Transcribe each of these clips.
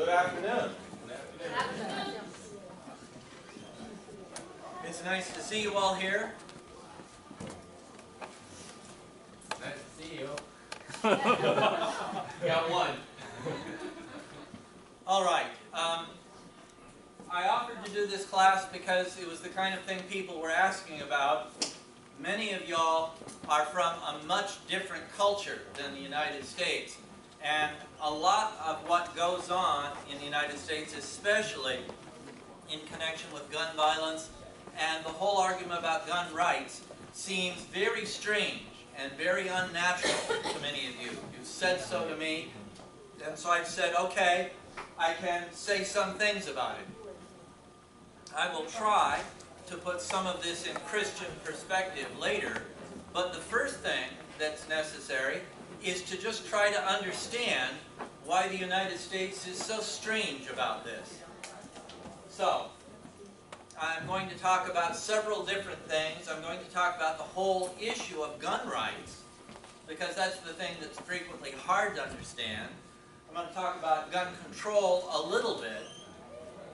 Good afternoon. It's nice to see you all here. Nice to see you. Got one. All right. I offered to do this class because it was the kind of thing people were asking about. Many of y'all are from a much different culture than the United States. And a lot of what goes on in the United States, especially in connection with gun violence and the whole argument about gun rights, seems very strange and very unnatural to many of you. You've said so to me, and so I've said, okay, I can say some things about it. I will try to put some of this in Christian perspective later, but the first thing that's necessary is to just try to understand why the United States is so strange about this. So, I'm going to talk about several different things. I'm going to talk about the whole issue of gun rights, because that's the thing that's frequently hard to understand. I'm going to talk about gun control a little bit.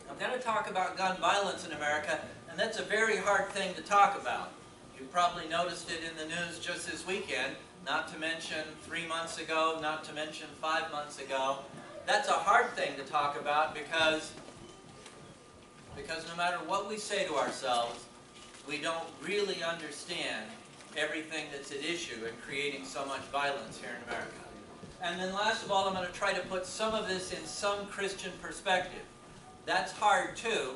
I'm going to talk about gun violence in America, and that's a very hard thing to talk about. You probably noticed it in the news just this weekend, not to mention 3 months ago, not to mention 5 months ago. That's a hard thing to talk about because no matter what we say to ourselves, we don't really understand everything that's at issue in creating so much violence here in America. And then last of all, I'm going to try to put some of this in some Christian perspective. That's hard too,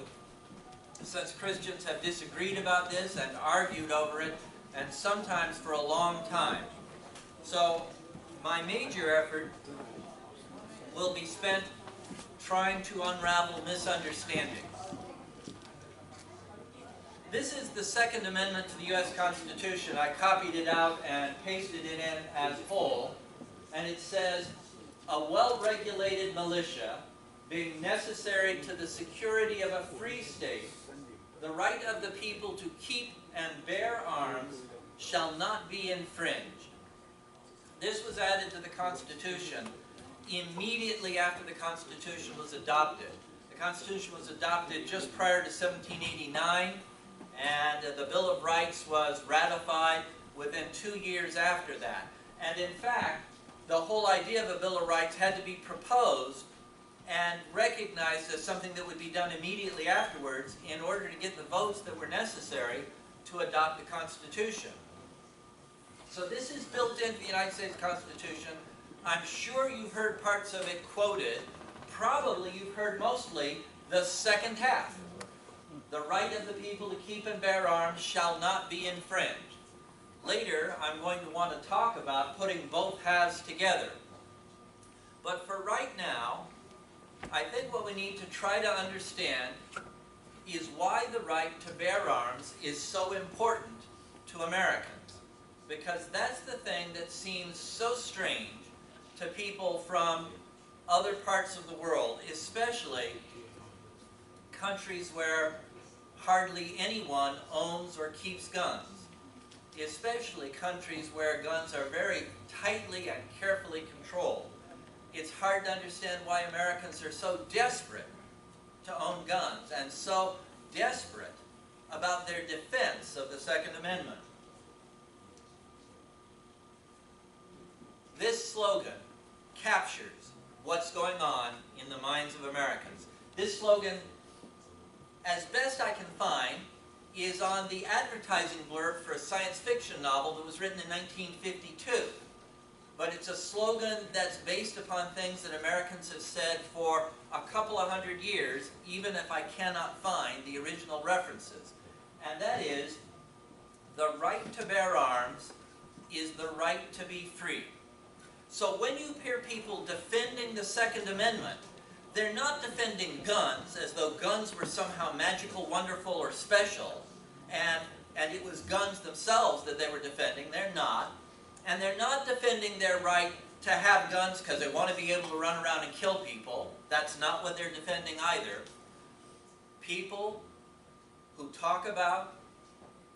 since Christians have disagreed about this and argued over it, and sometimes for a long time. So my major effort will be spent trying to unravel misunderstandings. This is the Second Amendment to the U.S. Constitution. I copied it out and pasted it in as whole, and it says, "A well-regulated militia, being necessary to the security of a free state, the right of the people to keep and bear arms shall not be infringed." This was added to the Constitution immediately after the Constitution was adopted. The Constitution was adopted just prior to 1789, and the Bill of Rights was ratified within 2 years after that. And in fact, the whole idea of a Bill of Rights had to be proposed and recognized as something that would be done immediately afterwards in order to get the votes that were necessary to adopt the Constitution. So this is built into the United States Constitution. I'm sure you've heard parts of it quoted. Probably you've heard mostly the second half. The right of the people to keep and bear arms shall not be infringed. Later, I'm going to want to talk about putting both halves together. But for right now, I think what we need to try to understand is why the right to bear arms is so important to Americans. Because that's the thing that seems so strange to people from other parts of the world, especially countries where hardly anyone owns or keeps guns. Especially countries where guns are very tightly and carefully controlled. It's hard to understand why Americans are so desperate to own guns and so desperate about their defense of the Second Amendment. This slogan captures what's going on in the minds of Americans. This slogan, as best I can find, is on the advertising blurb for a science fiction novel that was written in 1952. But it's a slogan that's based upon things that Americans have said for a couple of hundred years, even if I cannot find the original references. And that is, the right to bear arms is the right to be free. So when you hear people defending the Second Amendment, they're not defending guns as though guns were somehow magical, wonderful, or special, and it was guns themselves that they were defending. They're not. And they're not defending their right to have guns because they want to be able to run around and kill people. That's not what they're defending either. People who talk about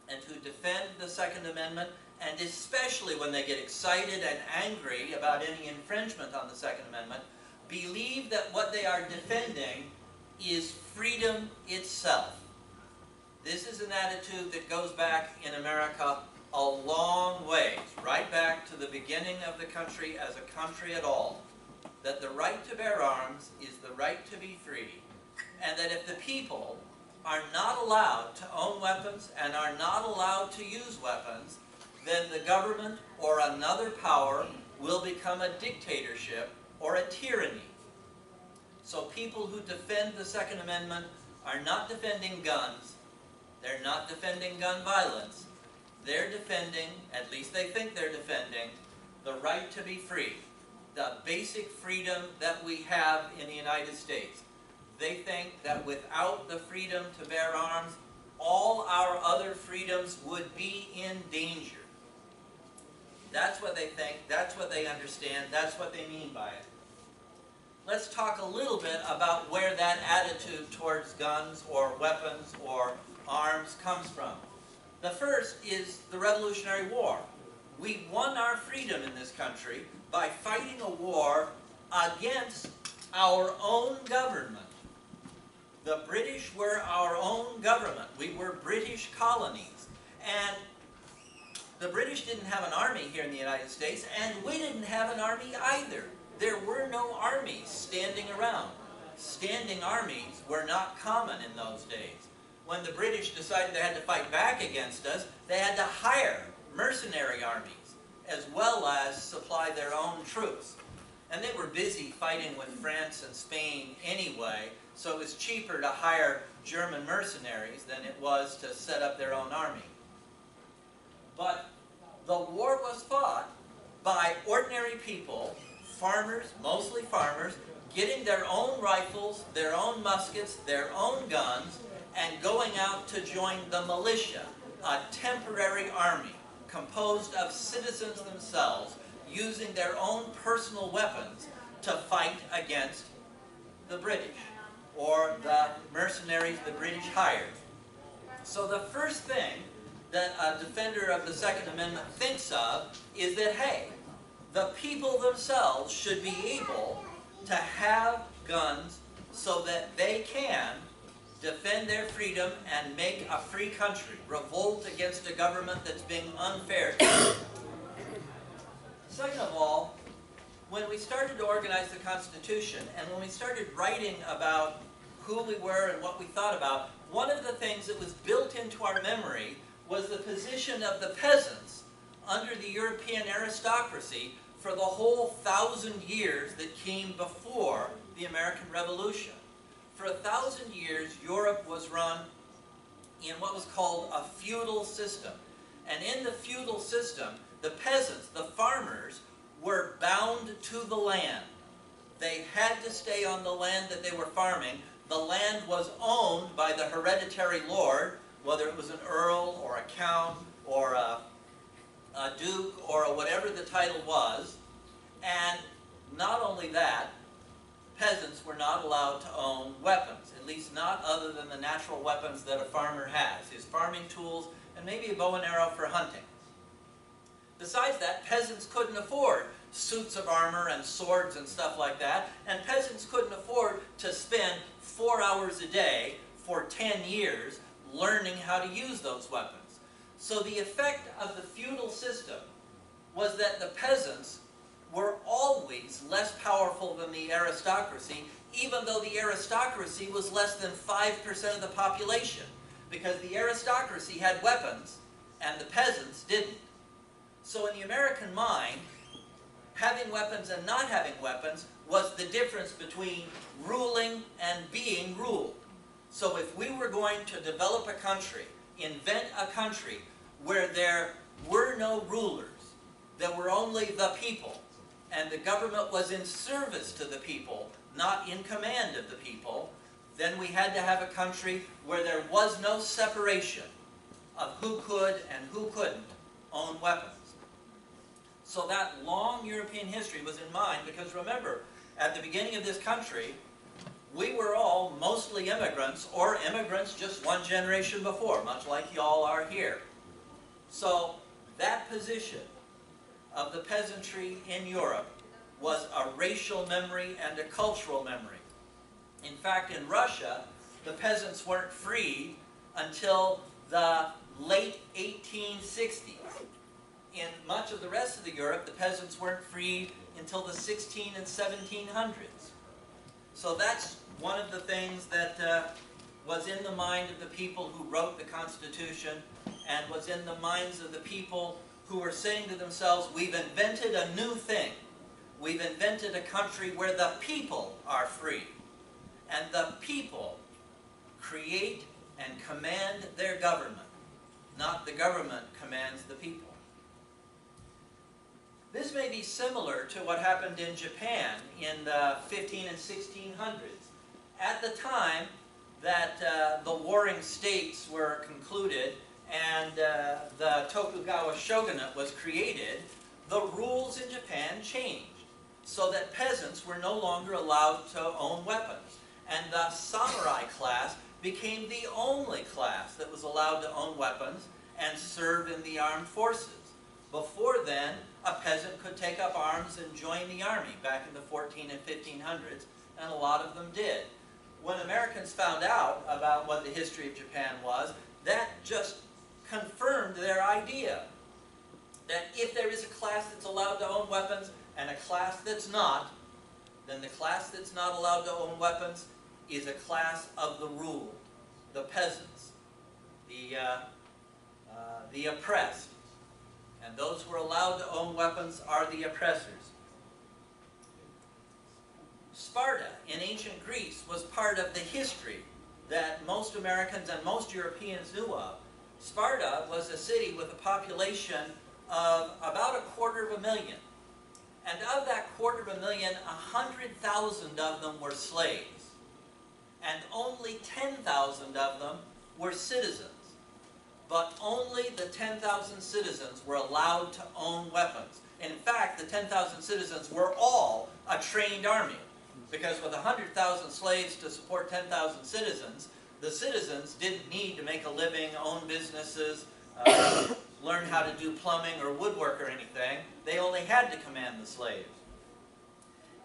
and who defend the Second Amendment, and especially when they get excited and angry about any infringement on the Second Amendment, believe that what they are defending is freedom itself. This is an attitude that goes back in America a long ways, right back to the beginning of the country as a country at all, that the right to bear arms is the right to be free, and that if the people are not allowed to own weapons and are not allowed to use weapons, then the government or another power will become a dictatorship or a tyranny. So people who defend the Second Amendment are not defending guns, they're not defending gun violence, they're defending, at least they think they're defending, the right to be free, the basic freedom that we have in the United States. They think that without the freedom to bear arms, all our other freedoms would be in danger. That's what they think, that's what they understand, that's what they mean by it. Let's talk a little bit about where that attitude towards guns or weapons or arms comes from. The first is the Revolutionary War. We won our freedom in this country by fighting a war against our own government. The British were our own government. We were British colonies. And the British didn't have an army here in the United States, and we didn't have an army either. There were no armies standing around. Standing armies were not common in those days. When the British decided they had to fight back against us, they had to hire mercenary armies, as well as supply their own troops. And they were busy fighting with France and Spain anyway, so it was cheaper to hire German mercenaries than it was to set up their own army. But the war was fought by ordinary people, farmers, mostly farmers, getting their own rifles, their own muskets, their own guns, and going out to join the militia, a temporary army composed of citizens themselves using their own personal weapons to fight against the British or the mercenaries the British hired. So the first thing that a defender of the Second Amendment thinks of is that, hey, the people themselves should be able to have guns so that they can defend their freedom and make a free country, revolt against a government that's being unfair to them. Second of all, when we started to organize the Constitution and when we started writing about who we were and what we thought about, one of the things that was built into our memory was the position of the peasants under the European aristocracy for the whole 1,000 years that came before the American Revolution. For 1,000 years, Europe was run in what was called a feudal system. And in the feudal system, the peasants, the farmers, were bound to the land. They had to stay on the land that they were farming. The land was owned by the hereditary lord, whether it was an earl or a count or a duke or whatever the title was. And not only that, peasants were not allowed to own weapons, at least not other than the natural weapons that a farmer has, his farming tools and maybe a bow and arrow for hunting. Besides that, peasants couldn't afford suits of armor and swords and stuff like that, and peasants couldn't afford to spend 4 hours a day for 10 years learning how to use those weapons. So the effect of the feudal system was that the peasants were always less powerful than the aristocracy, even though the aristocracy was less than 5% of the population, because the aristocracy had weapons and the peasants didn't. So in the American mind, having weapons and not having weapons was the difference between ruling and being ruled. So if we were going to develop a country, invent a country where there were no rulers, there were only the people, and the government was in service to the people, not in command of the people, then we had to have a country where there was no separation of who could and who couldn't own weapons. So that long European history was in mind because remember, at the beginning of this country, we were all mostly immigrants or immigrants just one generation before, much like y'all are here. So that position of the peasantry in Europe was a racial memory and a cultural memory. In fact, in Russia, the peasants weren't freed until the late 1860s. In much of the rest of the Europe, the peasants weren't freed until the 16 and 1700s. So that's one of the things that was in the mind of the people who wrote the Constitution, and was in the minds of the people who were saying to themselves, we've invented a new thing. We've invented a country where the people are free. And the people create and command their government, not the government commands the people. This may be similar to what happened in Japan in the 15 and 1600s. At the time that the warring states were concluded and the Tokugawa shogunate was created, the rules in Japan changed so that peasants were no longer allowed to own weapons. And the samurai class became the only class that was allowed to own weapons and serve in the armed forces. Before then, a peasant could take up arms and join the army back in the 14 and 1500s, and a lot of them did. When Americans found out about what the history of Japan was, that just confirmed their idea that if there is a class that's allowed to own weapons and a class that's not, then the class that's not allowed to own weapons is a class of the ruled, the peasants, the oppressed. And those who are allowed to own weapons are the oppressors. Sparta in ancient Greece was part of the history that most Americans and most Europeans knew of. Sparta was a city with a population of about 250,000. And of that 250,000, 100,000 of them were slaves. And only 10,000 of them were citizens. But only the 10,000 citizens were allowed to own weapons. In fact, the 10,000 citizens were all a trained army. Because with 100,000 slaves to support 10,000 citizens, the citizens didn't need to make a living, own businesses, learn how to do plumbing or woodwork or anything. They only had to command the slaves.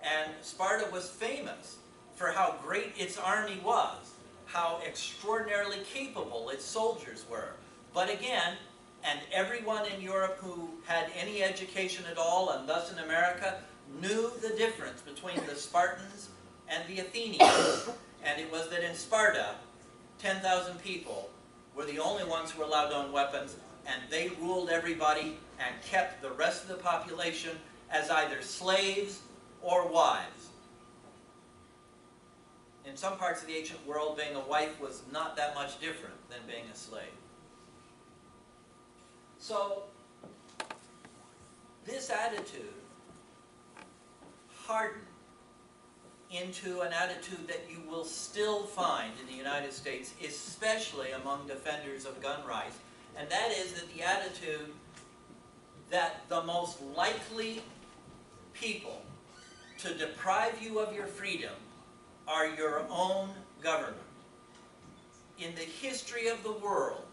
And Sparta was famous for how great its army was, how extraordinarily capable its soldiers were. But again, and everyone in Europe who had any education at all, and thus in America, knew the difference between the Spartans and the Athenians. And it was that in Sparta, 10,000 people were the only ones who were allowed to own weapons, and they ruled everybody and kept the rest of the population as either slaves or wives. In some parts of the ancient world, being a wife was not that much different than being a slave. So, this attitude hardened into an attitude that you will still find in the United States, especially among defenders of gun rights, and that is that the attitude that the most likely people to deprive you of your freedom are your own government. In the history of the world,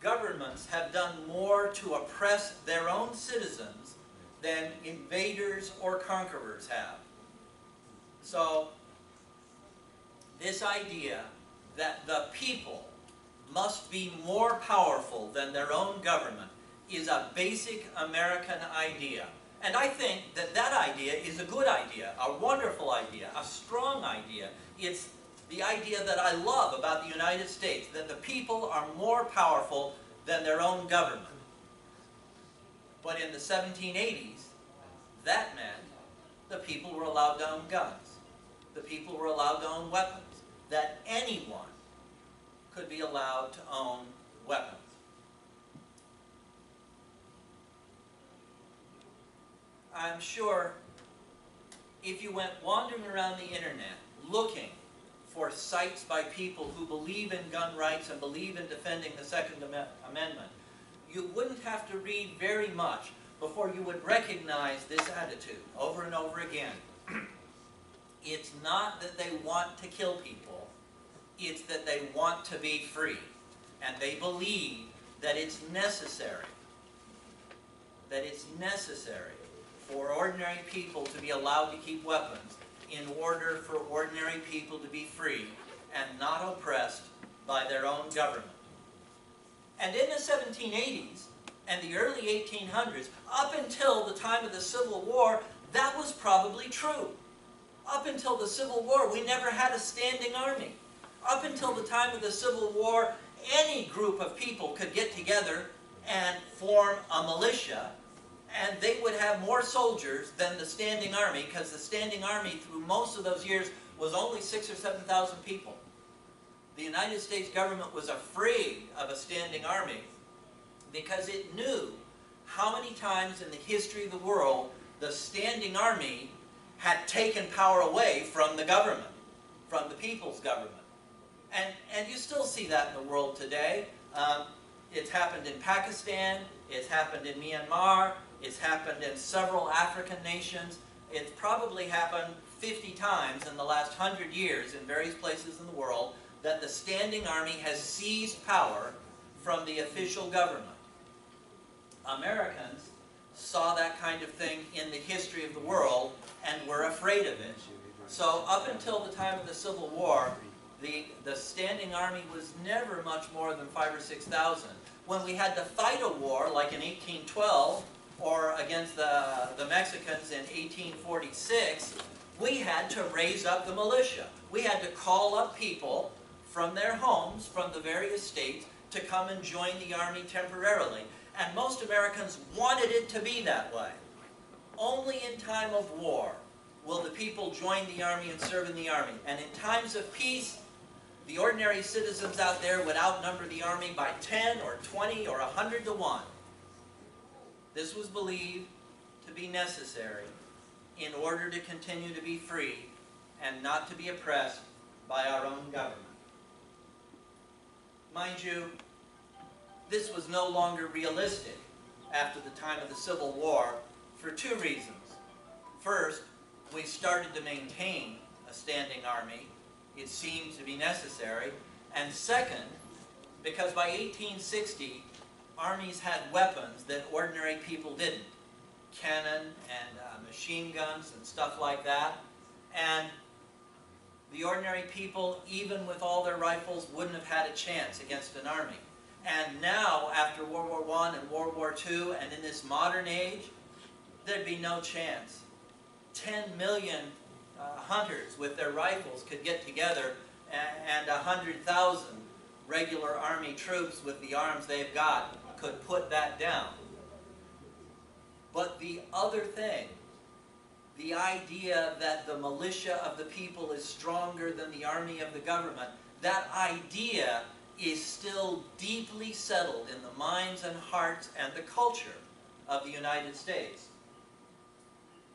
governments have done more to oppress their own citizens than invaders or conquerors have. So, this idea that the people must be more powerful than their own government is a basic American idea. And I think that that idea is a good idea, a wonderful idea, a strong idea. It's the idea that I love about the United States, that the people are more powerful than their own government. But in the 1780s, that meant the people were allowed to own guns. The people were allowed to own weapons. That anyone could be allowed to own weapons. I'm sure if you went wandering around the internet looking for sites by people who believe in gun rights and believe in defending the Second Amendment, you wouldn't have to read very much before you would recognize this attitude over and over again. It's not that they want to kill people, it's that they want to be free. And they believe that it's necessary for ordinary people to be allowed to keep weapons in order for ordinary people to be free and not oppressed by their own government. And in the 1780s and the early 1800s, up until the time of the Civil War, that was probably true. Up until the Civil War, we never had a standing army. Up until the time of the Civil War, any group of people could get together and form a militia, and they would have more soldiers than the standing army, because the standing army through most of those years was only 6,000 or 7,000 people. The United States government was afraid of a standing army because it knew how many times in the history of the world the standing army had taken power away from the government, from the people's government. And you still see that in the world today. It's happened in Pakistan, it's happened in Myanmar, it's happened in several African nations. It's probably happened 50 times in the last 100 years in various places in the world that the standing army has seized power from the official government. Americans saw that kind of thing in the history of the world and were afraid of it. So up until the time of the Civil War, the standing army was never much more than 5,000 or 6,000. When we had to fight a war, like in 1812, or against the Mexicans in 1846, we had to raise up the militia. We had to call up people from their homes, from the various states, to come and join the army temporarily. And most Americans wanted it to be that way. Only in time of war will the people join the army and serve in the army. And in times of peace, the ordinary citizens out there would outnumber the army by 10 or 20 or 100 to 1. This was believed to be necessary in order to continue to be free and not to be oppressed by our own government. Mind you, this was no longer realistic after the time of the Civil War for two reasons. First, we started to maintain a standing army. It seemed to be necessary. And second, because by 1860, armies had weapons that ordinary people didn't. Cannon and machine guns and stuff like that. And the ordinary people, even with all their rifles, wouldn't have had a chance against an army. And now, after World War I and World War II, and in this modern age, there'd be no chance. 10 million hunters with their rifles could get together, and 100,000 regular army troops with the arms they've got could put that down. But the other thing, the idea that the militia of the people is stronger than the army of the government, that idea is still deeply settled in the minds and hearts and the culture of the United States.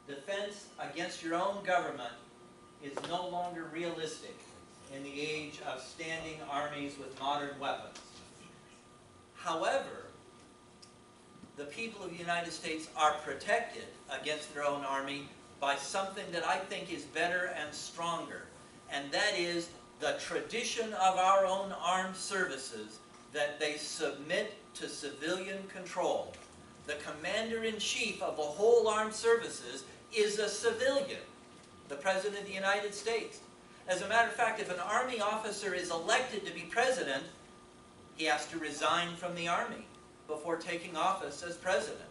Defense against your own government is no longer realistic in the age of standing armies with modern weapons. However, the people of the United States are protected against their own army by something that I think is better and stronger, and that is the tradition of our own armed services, that they submit to civilian control. The commander-in-chief of the whole armed services is a civilian, the President of the United States. As a matter of fact, if an army officer is elected to be president, he has to resign from the army before taking office as president.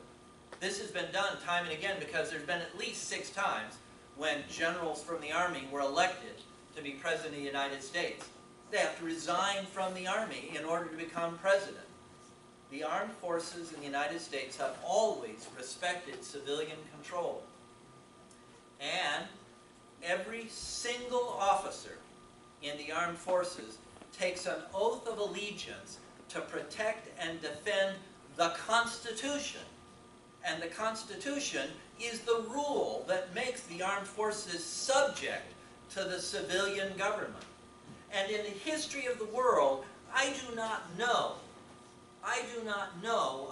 This has been done time and again because there's been at least 6 times when generals from the army were elected to be president of the United States. They have to resign from the army in order to become president. The armed forces in the United States have always respected civilian control. And every single officer in the armed forces takes an oath of allegiance to protect and defend the Constitution. And the Constitution is the rule that makes the armed forces subject to the civilian government. And in the history of the world, I do not know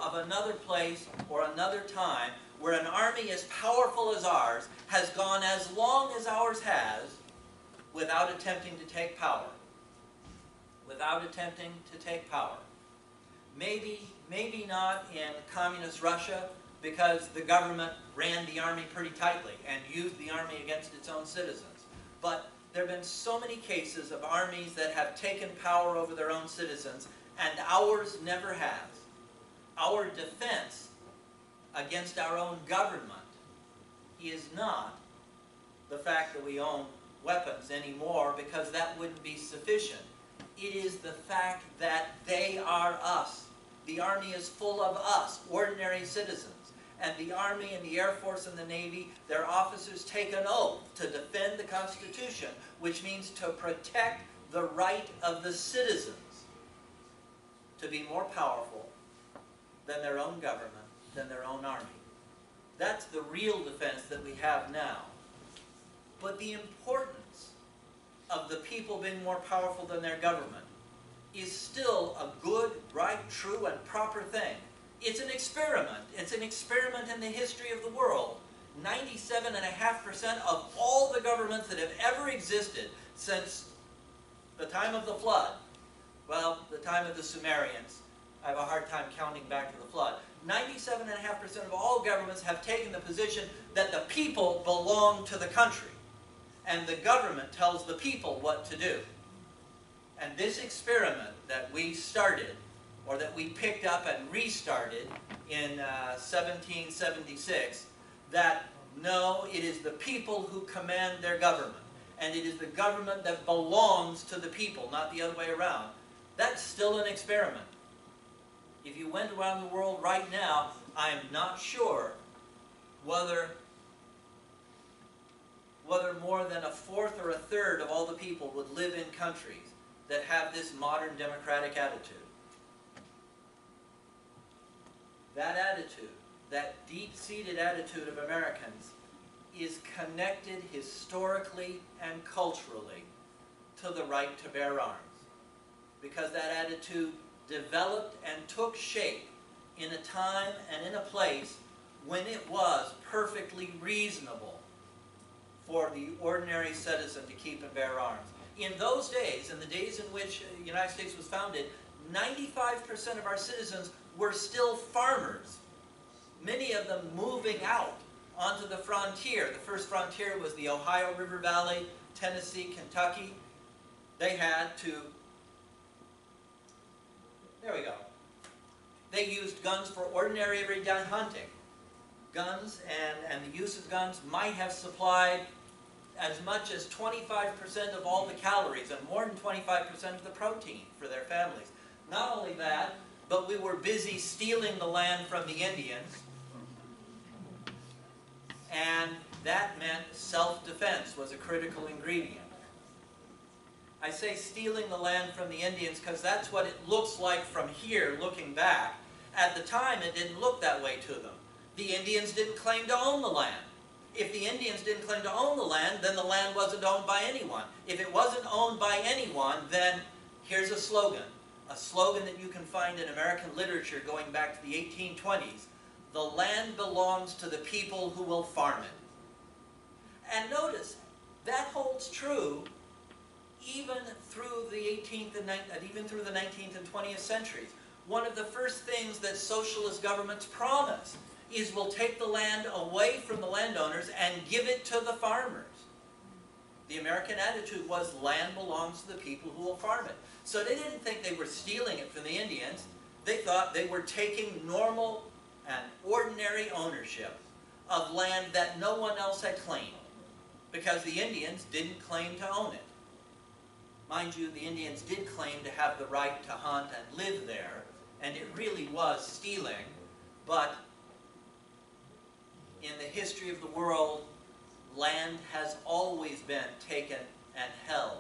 of another place or another time where an army as powerful as ours has gone as long as ours has without attempting to take power. Without attempting to take power. Maybe not in communist Russia because the government ran the army pretty tightly and used the army against its own citizens. But there have been so many cases of armies that have taken power over their own citizens, and ours never has. Our defense against our own government is not the fact that we own weapons anymore, because that wouldn't be sufficient. It is the fact that they are us. The Army is full of us, ordinary citizens. And the Army and the Air Force and the Navy, their officers take an oath to defend the Constitution, which means to protect the right of the citizens to be more powerful than their own government, than their own army. That's the real defense that we have now. But the importance of the people being more powerful than their government is still a good, right, true, and proper thing. It's an experiment. It's an experiment in the history of the world. 97.5% of all the governments that have ever existed since the time of the flood, well, the time of the Sumerians, I have a hard time counting back to the flood, 97.5% of all governments have taken the position that the people belong to the country, and the government tells the people what to do. And this experiment that we started, or that we picked up and restarted in 1776, that no, it is the people who command their government, and it is the government that belongs to the people, not the other way around. That's still an experiment. If you went around the world right now, I'm not sure whether more than a fourth or a third of all the people would live in countries that have this modern democratic attitude. That attitude, that deep-seated attitude of Americans, is connected historically and culturally to the right to bear arms. Because that attitude developed and took shape in a time and in a place when it was perfectly reasonable for the ordinary citizen to keep and bear arms. In those days, in the days in which the United States was founded, 95% of our citizens were still farmers, many of them moving out onto the frontier. The first frontier was the Ohio River Valley, Tennessee, Kentucky. They had to, there we go. They used guns for ordinary everyday hunting. Guns and the use of guns might have supplied as much as 25% of all the calories and more than 25% of the protein for their families. Not only that, but we were busy stealing the land from the Indians, and that meant self-defense was a critical ingredient. I say stealing the land from the Indians because that's what it looks like from here looking back. At the time, it didn't look that way to them. The Indians didn't claim to own the land. If the Indians didn't claim to own the land, then the land wasn't owned by anyone. If it wasn't owned by anyone, then here's a slogan that you can find in American literature going back to the 1820s. The land belongs to the people who will farm it. And notice, that holds true even through the 18th and even through the 19th and 20th centuries. One of the first things that socialist governments promise is we'll take the land away from the landowners and give it to the farmers. The American attitude was land belongs to the people who will farm it. So they didn't think they were stealing it from the Indians. They thought they were taking normal and ordinary ownership of land that no one else had claimed, because the Indians didn't claim to own it. Mind you, the Indians did claim to have the right to hunt and live there, and it really was stealing, but in the history of the world, land has always been taken and held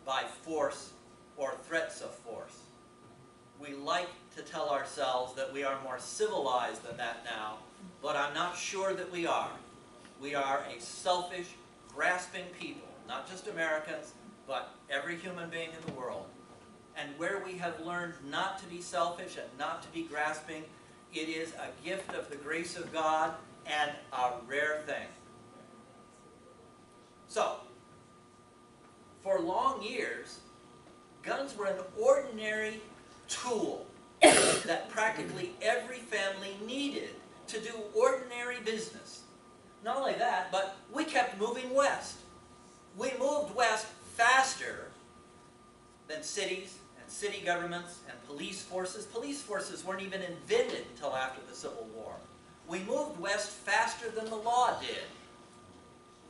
by force or threats of force. We like to tell ourselves that we are more civilized than that now, but I'm not sure that we are. We are a selfish, grasping people, not just Americans, but every human being in the world. And where we have learned not to be selfish and not to be grasping, it is a gift of the grace of God and a rare thing. So, for long years, guns were an ordinary tool that practically every family needed to do ordinary business. Not only that, but we kept moving west. We moved west faster than cities and city governments and police forces. Police forces weren't even invented until after the Civil War. We moved west faster than the law did.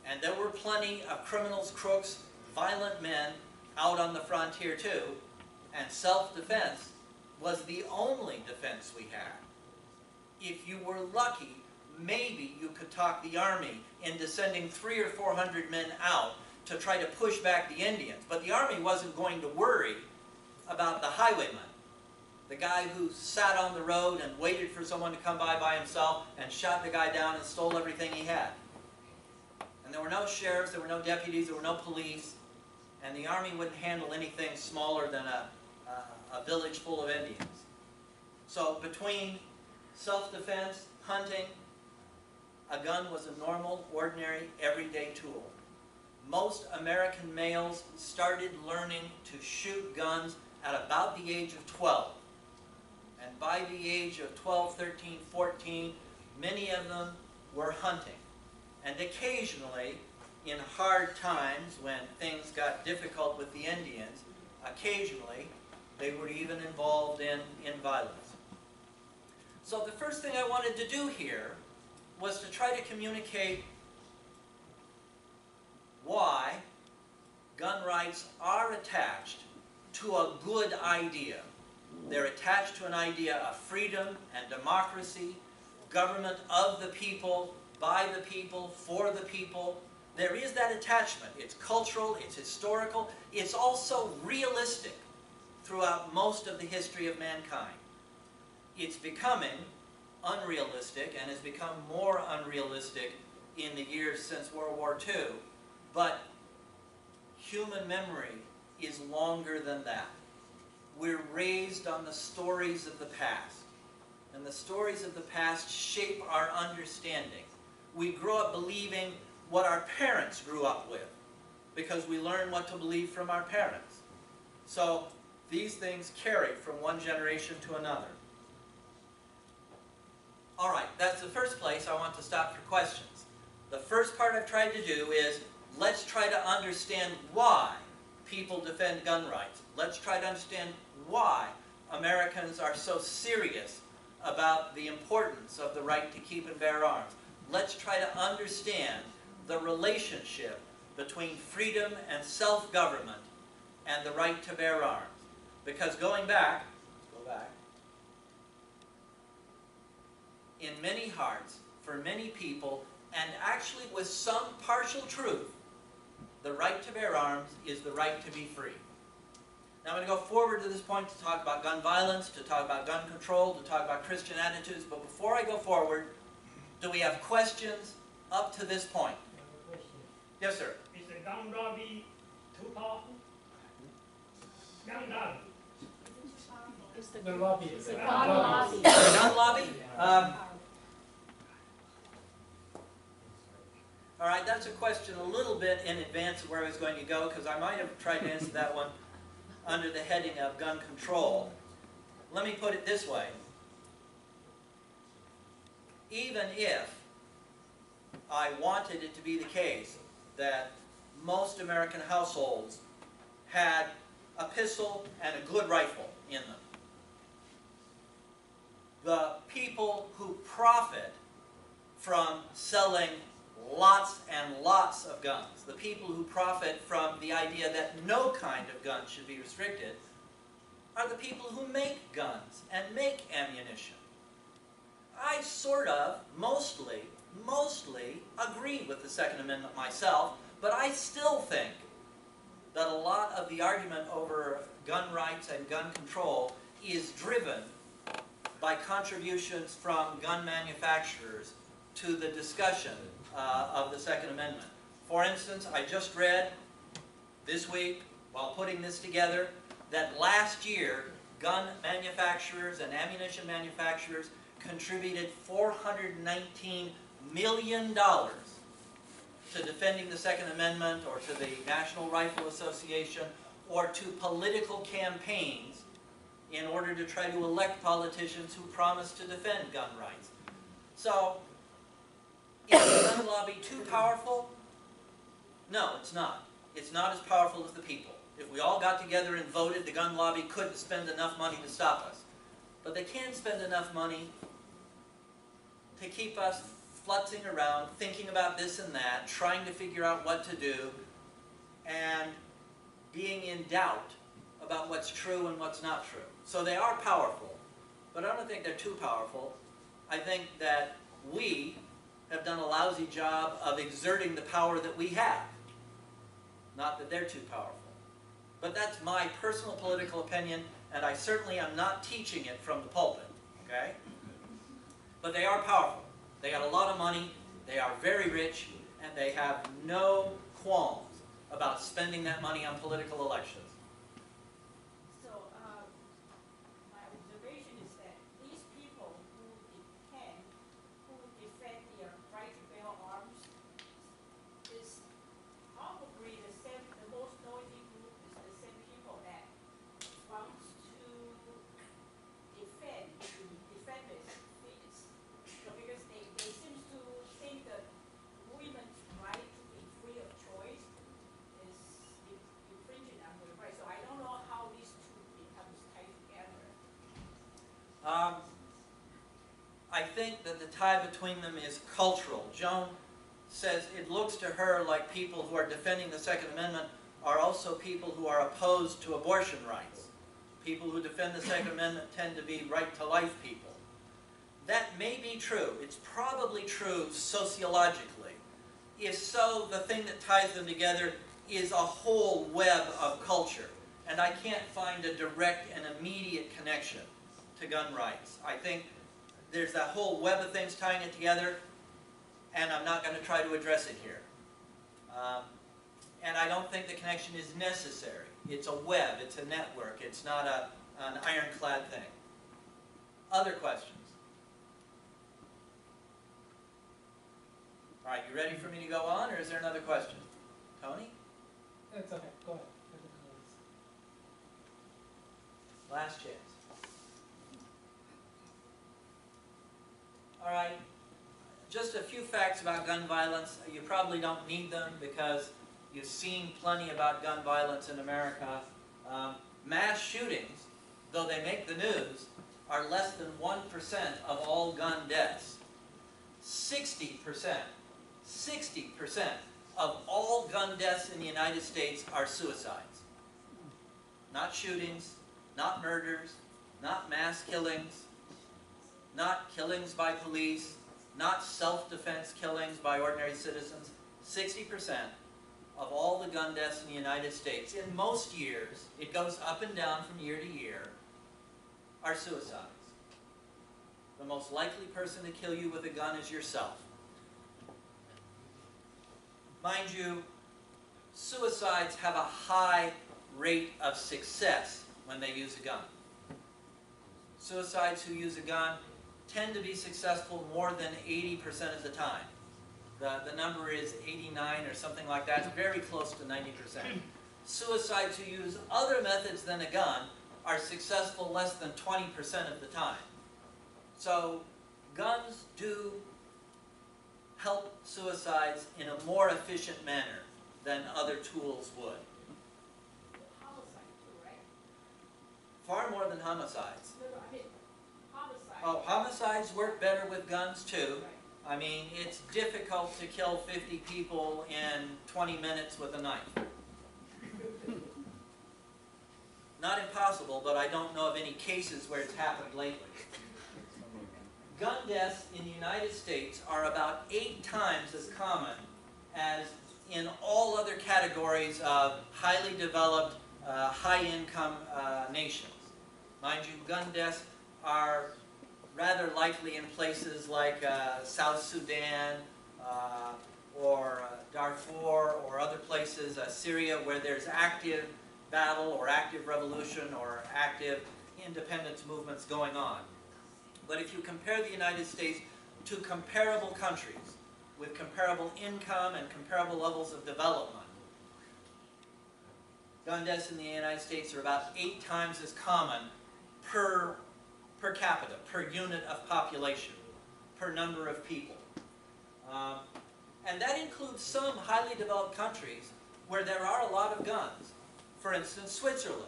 And there were plenty of criminals, crooks, violent men out on the frontier too. And self-defense was the only defense we had. If you were lucky, maybe you could talk the army into sending 300 or 400 men out to try to push back the Indians. But the army wasn't going to worry about the highwayman, the guy who sat on the road and waited for someone to come by himself and shot the guy down and stole everything he had. And there were no sheriffs, there were no deputies, there were no police, and the army wouldn't handle anything smaller than a village full of Indians. So between self-defense, hunting, a gun was a normal, ordinary, everyday tool. Most American males started learning to shoot guns at about the age of 12. And by the age of 12, 13, 14, many of them were hunting. And occasionally, in hard times when things got difficult with the Indians, occasionally they were even involved in violence. So the first thing I wanted to do here was to try to communicate why gun rights are attached to a good idea. They're attached to an idea of freedom and democracy, government of the people, by the people, for the people. There is that attachment. It's cultural, it's historical, it's also realistic throughout most of the history of mankind. It's becoming unrealistic and has become more unrealistic in the years since World War II, but human memory is longer than that. We're raised on the stories of the past, and the stories of the past shape our understanding. We grow up believing what our parents grew up with, because we learn what to believe from our parents. So these things carry from one generation to another. All right, that's the first place I want to stop for questions. The first part I've tried to do is, let's try to understand why people defend gun rights. Let's try to understand why Americans are so serious about the importance of the right to keep and bear arms. Let's try to understand the relationship between freedom and self-government and the right to bear arms. Because going back, in many hearts, for many people, and actually with some partial truth, the right to bear arms is the right to be free. Now I'm going to go forward to this point to talk about gun violence, to talk about gun control, to talk about Christian attitudes, but before I go forward, do we have questions up to this point? Yes, sir. Is the gun lobby too powerful? Gun lobby. The lobby. The gun lobby. The gun lobby? All right, that's a question a little bit in advance of where I was going to go, because I might have tried to answer that one under the heading of gun control. Let me put it this way. Even if I wanted it to be the case that most American households had a pistol and a good rifle in them, the people who profit from selling lots and lots of guns, the people who profit from the idea that no kind of gun should be restricted, are the people who make guns and make ammunition. I sort of, mostly agree with the Second Amendment myself, but I still think that a lot of the argument over gun rights and gun control is driven by contributions from gun manufacturers to the discussion of the Second Amendment. For instance, I just read this week, while putting this together, that last year, gun manufacturers and ammunition manufacturers contributed $419 million to defending the Second Amendment, or to the National Rifle Association, or to political campaigns in order to try to elect politicians who promise to defend gun rights. So, is the gun lobby too powerful? No, it's not. It's not as powerful as the people. If we all got together and voted, the gun lobby couldn't spend enough money to stop us. But they can spend enough money to keep us flutzing around, thinking about this and that, trying to figure out what to do, and being in doubt about what's true and what's not true. So they are powerful, but I don't think they're too powerful. I think that we have done a lousy job of exerting the power that we have. Not that they're too powerful. But that's my personal political opinion, and I certainly am not teaching it from the pulpit, okay? But they are powerful. They got a lot of money, they are very rich, and they have no qualms about spending that money on political elections. So, my observation is that these people who defend the right to bear arms is probably the most noisy group is the same people that wants to defend the defenders' fees. So because they seem to think that women's right to be free of choice is infringing on their rights. So I don't know how these two becomes tied together. I think that the tie between them is cultural. Joan says it looks to her like people who are defending the Second Amendment are also people who are opposed to abortion rights. People who defend the Second Amendment tend to be right-to-life people. That may be true. It's probably true sociologically. If so, the thing that ties them together is a whole web of culture. And I can't find a direct and immediate connection to gun rights. I think there's that whole web of things tying it together, and I'm not going to try to address it here. And I don't think the connection is necessary. It's a web, it's a network, it's not an ironclad thing. Other questions? All right, you ready for me to go on, or is there another question? Tony? It's okay, go ahead. Last chance. All right, just a few facts about gun violence. You probably don't need them because you've seen plenty about gun violence in America. Mass shootings, though they make the news, are less than 1% of all gun deaths. 60% of all gun deaths in the United States are suicides. Not shootings, not murders, not mass killings, not killings by police, not self-defense killings by ordinary citizens. 60% of all the gun deaths in the United States, in most years, it goes up and down from year to year, are suicides. The most likely person to kill you with a gun is yourself. Mind you, suicides have a high rate of success when they use a gun. Suicides who use a gun tend to be successful more than 80% of the time. The number is 89 or something like that. It's very close to 90%. Suicides who use other methods than a gun are successful less than 20% of the time. So guns do help suicides in a more efficient manner than other tools would. Homicide too, right? Far more than homicides. No, I mean homicide. Oh, homicides work better with guns too. Right. I mean, it's difficult to kill 50 people in 20 minutes with a knife. Not impossible, but I don't know of any cases where it's happened lately. Gun deaths in the United States are about 8 times as common as in all other categories of highly developed, high-income nations. Mind you, gun deaths are rather likely in places like South Sudan or Darfur or other places, Syria, where there's active battle or active revolution or active independence movements going on. But if you compare the United States to comparable countries with comparable income and comparable levels of development, gun deaths in the United States are about 8 times as common per capita, per unit of population, per number of people. And that includes some highly developed countries where there are a lot of guns. For instance, Switzerland.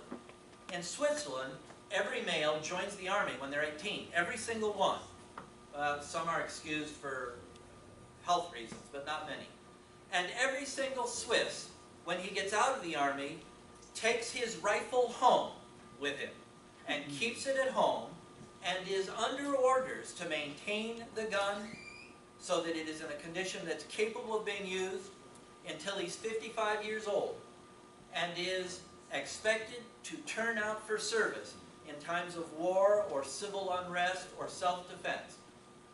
In Switzerland, every male joins the army when they're 18, every single one. Some are excused for health reasons, but not many. And every single Swiss, when he gets out of the army, takes his rifle home with him and keeps it at home and is under orders to maintain the gun so that it is in a condition that's capable of being used until he's 55 years old, and is expected to turn out for service in times of war or civil unrest or self-defense.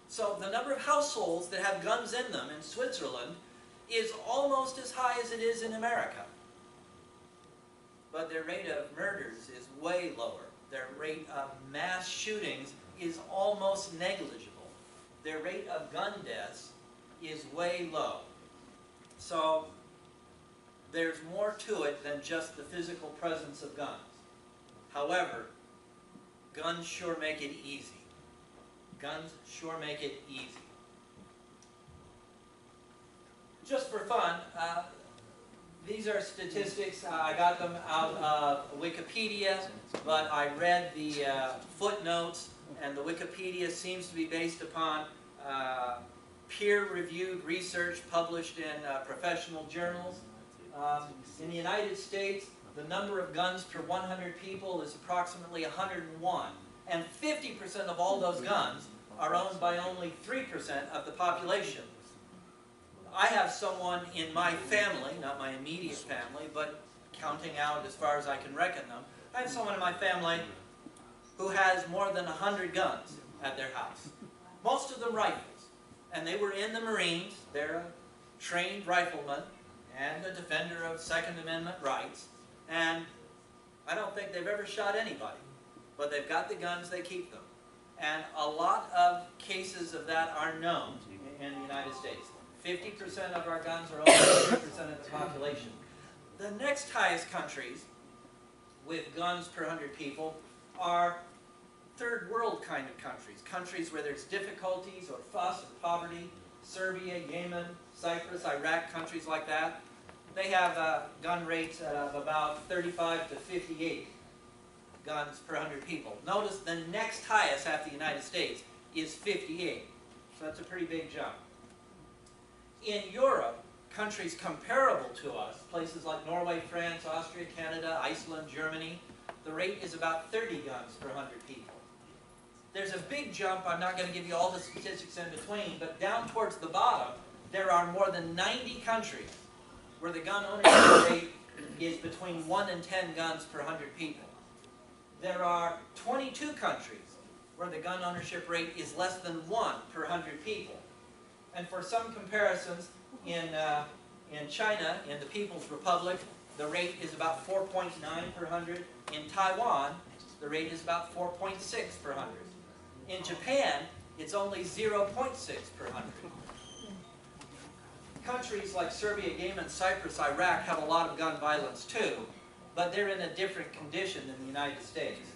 So the number of households that have guns in them in Switzerland is almost as high as it is in America. But their rate of murders is way lower. Their rate of mass shootings is almost negligible. Their rate of gun deaths is way low. So there's more to it than just the physical presence of guns. However, guns sure make it easy. Guns sure make it easy. Just for fun, these are statistics. I got them out of Wikipedia, but I read the footnotes, and the Wikipedia seems to be based upon peer-reviewed research published in professional journals. In the United States, the number of guns per 100 people is approximately 101. And 50% of all those guns are owned by only 3% of the population. I have someone in my family, not my immediate family, but counting out as far as I can reckon them, I have someone in my family who has more than 100 guns at their house. Most of them rifles. And they were in the Marines. They're a trained rifleman and a defender of Second Amendment rights. And I don't think they've ever shot anybody. But they've got the guns, they keep them. And a lot of cases of that are known in the United States. 50% of our guns are only 50% of the population. The next highest countries with guns per 100 people are third world kind of countries. Countries where there's difficulties or fuss or poverty. Serbia, Yemen, Cyprus, Iraq, countries like that. They have gun rates of about 35 to 58 guns per 100 people. Notice the next highest after the United States is 58. So that's a pretty big jump. In Europe, countries comparable to us, places like Norway, France, Austria, Canada, Iceland, Germany, the rate is about 30 guns per 100 people. There's a big jump. I'm not going to give you all the statistics in between, but down towards the bottom, there are more than 90 countries where the gun ownership rate is between 1 and 10 guns per 100 people. There are 22 countries where the gun ownership rate is less than 1 per 100 people. And for some comparisons, in China, in the People's Republic, the rate is about 4.9 per 100. In Taiwan, the rate is about 4.6 per 100. In Japan, it's only 0.6 per 100. Countries like Serbia, Yemen, Cyprus, Iraq have a lot of gun violence too, but they're in a different condition than the United States.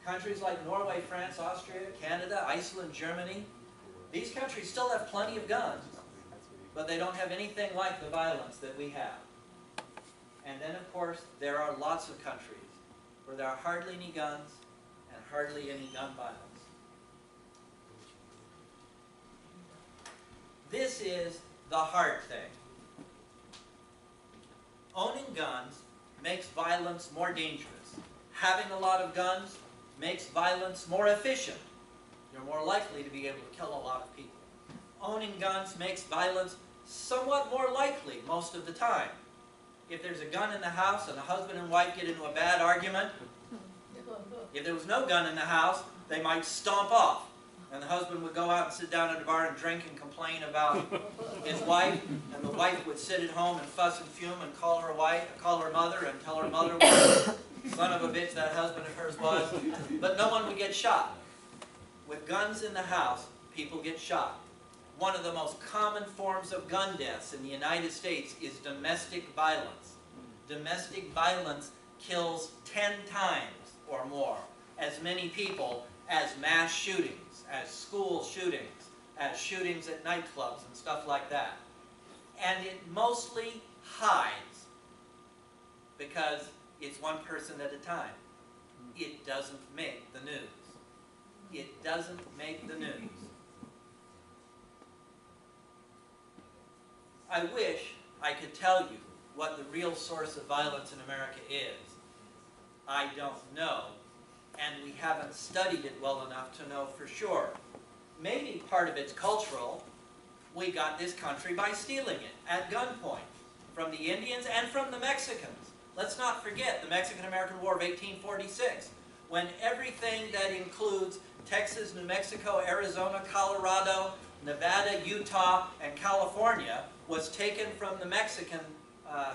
Countries like Norway, France, Austria, Canada, Iceland, Germany, these countries still have plenty of guns, but they don't have anything like the violence that we have. And then, of course, there are lots of countries where there are hardly any guns and hardly any gun violence. This is the hard thing. Owning guns makes violence more dangerous. Having a lot of guns makes violence more efficient. You're more likely to be able to kill a lot of people. Owning guns makes violence somewhat more likely most of the time. If there's a gun in the house and a husband and wife get into a bad argument, if there was no gun in the house, they might stomp off. And the husband would go out and sit down at a bar and drink and complain about his wife, and the wife would sit at home and fuss and fume and call her mother and tell her mother what a son of a bitch that husband of hers was. But no one would get shot. With guns in the house, people get shot. One of the most common forms of gun deaths in the United States is domestic violence. Domestic violence kills 10 times or more as many people as mass shootings, as school shootings, as shootings at nightclubs and stuff like that. And it mostly hides because it's one person at a time. It doesn't make the news. It doesn't make the news. I wish I could tell you what the real source of violence in America is. I don't know, and we haven't studied it well enough to know for sure. Maybe part of it's cultural. We got this country by stealing it at gunpoint from the Indians and from the Mexicans. Let's not forget the Mexican-American War of 1846, when everything that includes Texas, New Mexico, Arizona, Colorado, Nevada, Utah, and California was taken from the Mexican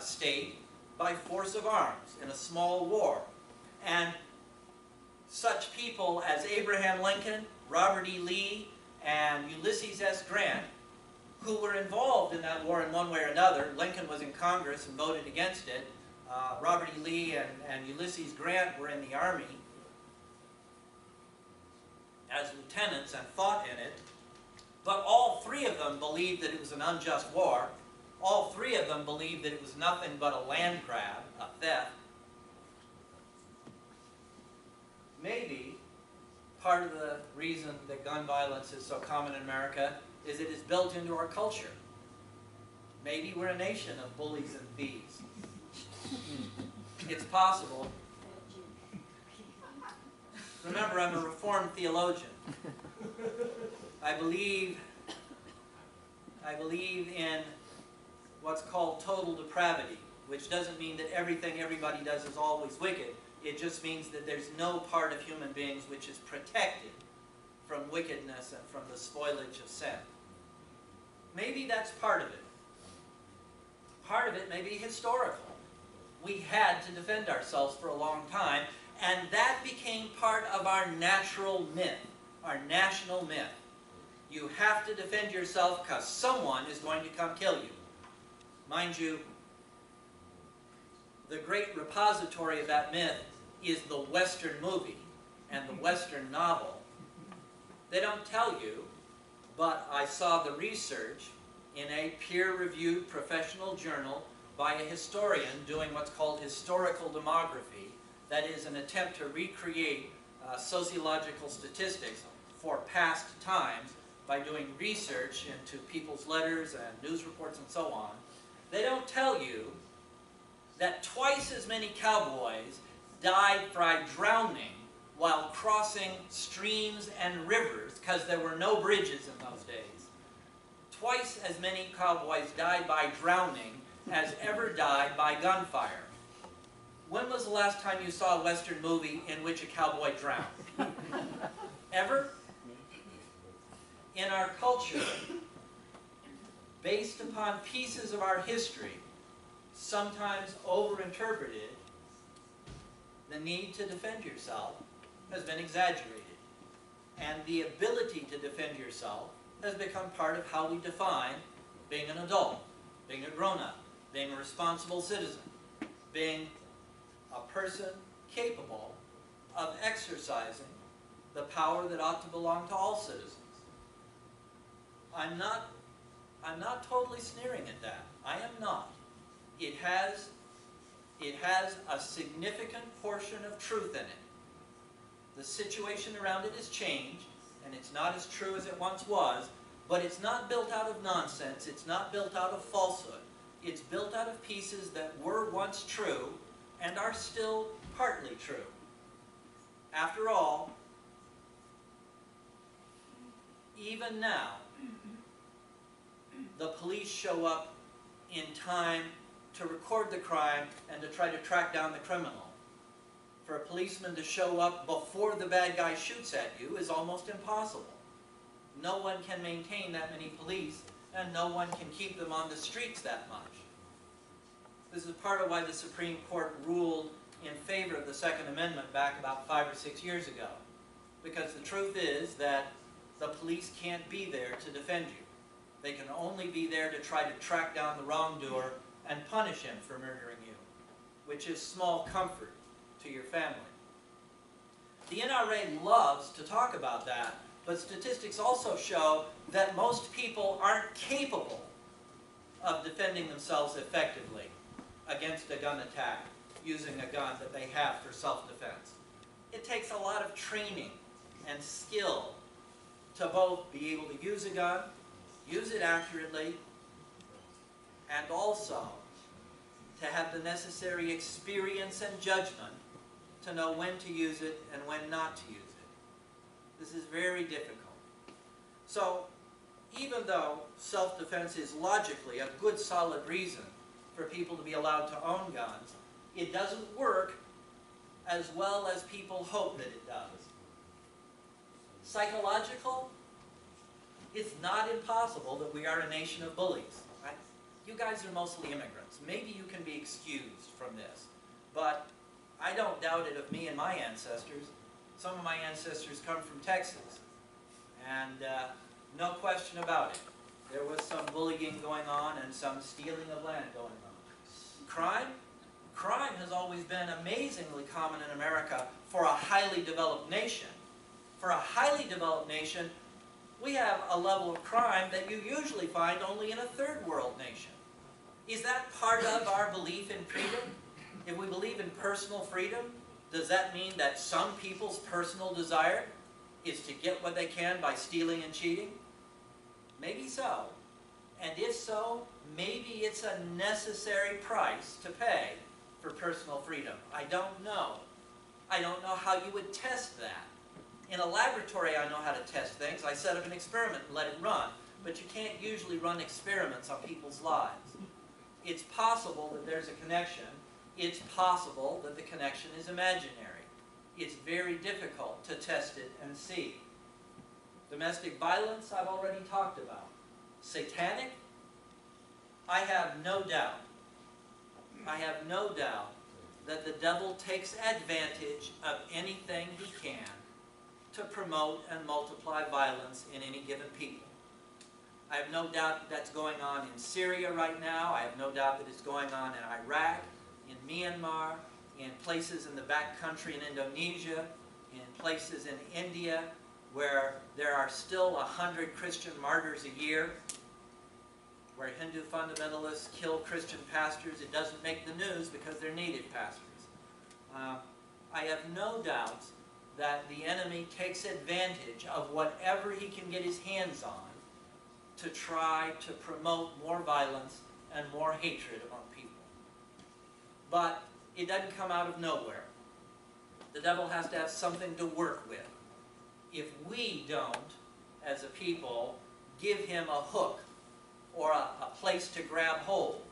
state by force of arms in a small war. And such people as Abraham Lincoln, Robert E. Lee, and Ulysses S. Grant, who were involved in that war in one way or another. Lincoln was in Congress and voted against it. Robert E. Lee and Ulysses Grant were in the Army as lieutenants and fought in it. But all three of them believed that it was an unjust war. All three of them believed that it was nothing but a land grab, a theft. Maybe part of the reason that gun violence is so common in America is it is built into our culture. Maybe we're a nation of bullies and thieves. It's possible. Remember, I'm a Reformed theologian. I believe in what's called total depravity, which doesn't mean that everything everybody does is always wicked. It just means that there's no part of human beings which is protected from wickedness and from the spoilage of sin. Maybe that's part of it. Part of it may be historical. We had to defend ourselves for a long time, and that became part of our natural myth, our national myth. You have to defend yourself because someone is going to come kill you. Mind you, the great repository of that myth is the Western movie and the Western novel. They don't tell you, but I saw the research in a peer-reviewed professional journal by a historian doing what's called historical demography. That is an attempt to recreate sociological statistics for past times by doing research into people's letters and news reports and so on. They don't tell you that twice as many cowboys died by drowning while crossing streams and rivers, because there were no bridges in those days. Twice as many cowboys died by drowning as ever died by gunfire. When was the last time you saw a Western movie in which a cowboy drowned? Ever? In our culture, based upon pieces of our history, sometimes overinterpreted, the need to defend yourself has been exaggerated. And the ability to defend yourself has become part of how we define being an adult, being a grown-up, being a responsible citizen, being a person capable of exercising the power that ought to belong to all citizens. I'm not totally sneering at that. I am not. It has a significant portion of truth in it. The situation around it has changed, and it's not as true as it once was, but it's not built out of nonsense. It's not built out of falsehood. It's built out of pieces that were once true and are still partly true. After all, even now, the police show up in time to record the crime and to try to track down the criminal. For a policeman to show up before the bad guy shoots at you is almost impossible. No one can maintain that many police, and no one can keep them on the streets that much. This is part of why the Supreme Court ruled in favor of the Second Amendment back about 5 or 6 years ago. Because the truth is that the police can't be there to defend you. They can only be there to try to track down the wrongdoer and punish him for murdering you, which is small comfort to your family. The NRA loves to talk about that, But statistics also show that most people aren't capable of defending themselves effectively against a gun attack using a gun that they have for self-defense. It takes a lot of training and skill to both be able to use a gun, use it accurately, and also to have the necessary experience and judgment to know when to use it and when not to use it. This is very difficult. So, even though self-defense is logically a good solid reason for people to be allowed to own guns, it doesn't work as well as people hope that it does. Psychological, it's not impossible that we are a nation of bullies. Right? You guys are mostly immigrants. Maybe you can be excused from this. But I don't doubt it of me and my ancestors. Some of my ancestors come from Texas. And no question about it. There was some bullying going on and some stealing of land going on. Crime? Crime has always been amazingly common in America for a highly developed nation. For a highly developed nation, we have a level of crime that you usually find only in a third world nation. Is that part of our belief in freedom? If we believe in personal freedom, does that mean that some people's personal desire is to get what they can by stealing and cheating? Maybe so. And if so, maybe it's a necessary price to pay for personal freedom. I don't know. I don't know how you would test that. In a laboratory, I know how to test things. I set up an experiment and let it run. But you can't usually run experiments on people's lives. It's possible that there's a connection. It's possible that the connection is imaginary. It's very difficult to test it and see. Domestic violence, I've already talked about. Satanic, I have no doubt. I have no doubt that the devil takes advantage of anything he can to promote and multiply violence in any given people. I have no doubt that that's going on in Syria right now. I have no doubt that it's going on in Iraq, in Myanmar, in places in the backcountry in Indonesia, in places in India, where there are still 100 Christian martyrs a year, where Hindu fundamentalists kill Christian pastors. It doesn't make the news because they're needed pastors. I have no doubt that the enemy takes advantage of whatever he can get his hands on to try to promote more violence and more hatred among people. But it doesn't come out of nowhere. The devil has to have something to work with. If we don't, as a people, give him a hook or a place to grab hold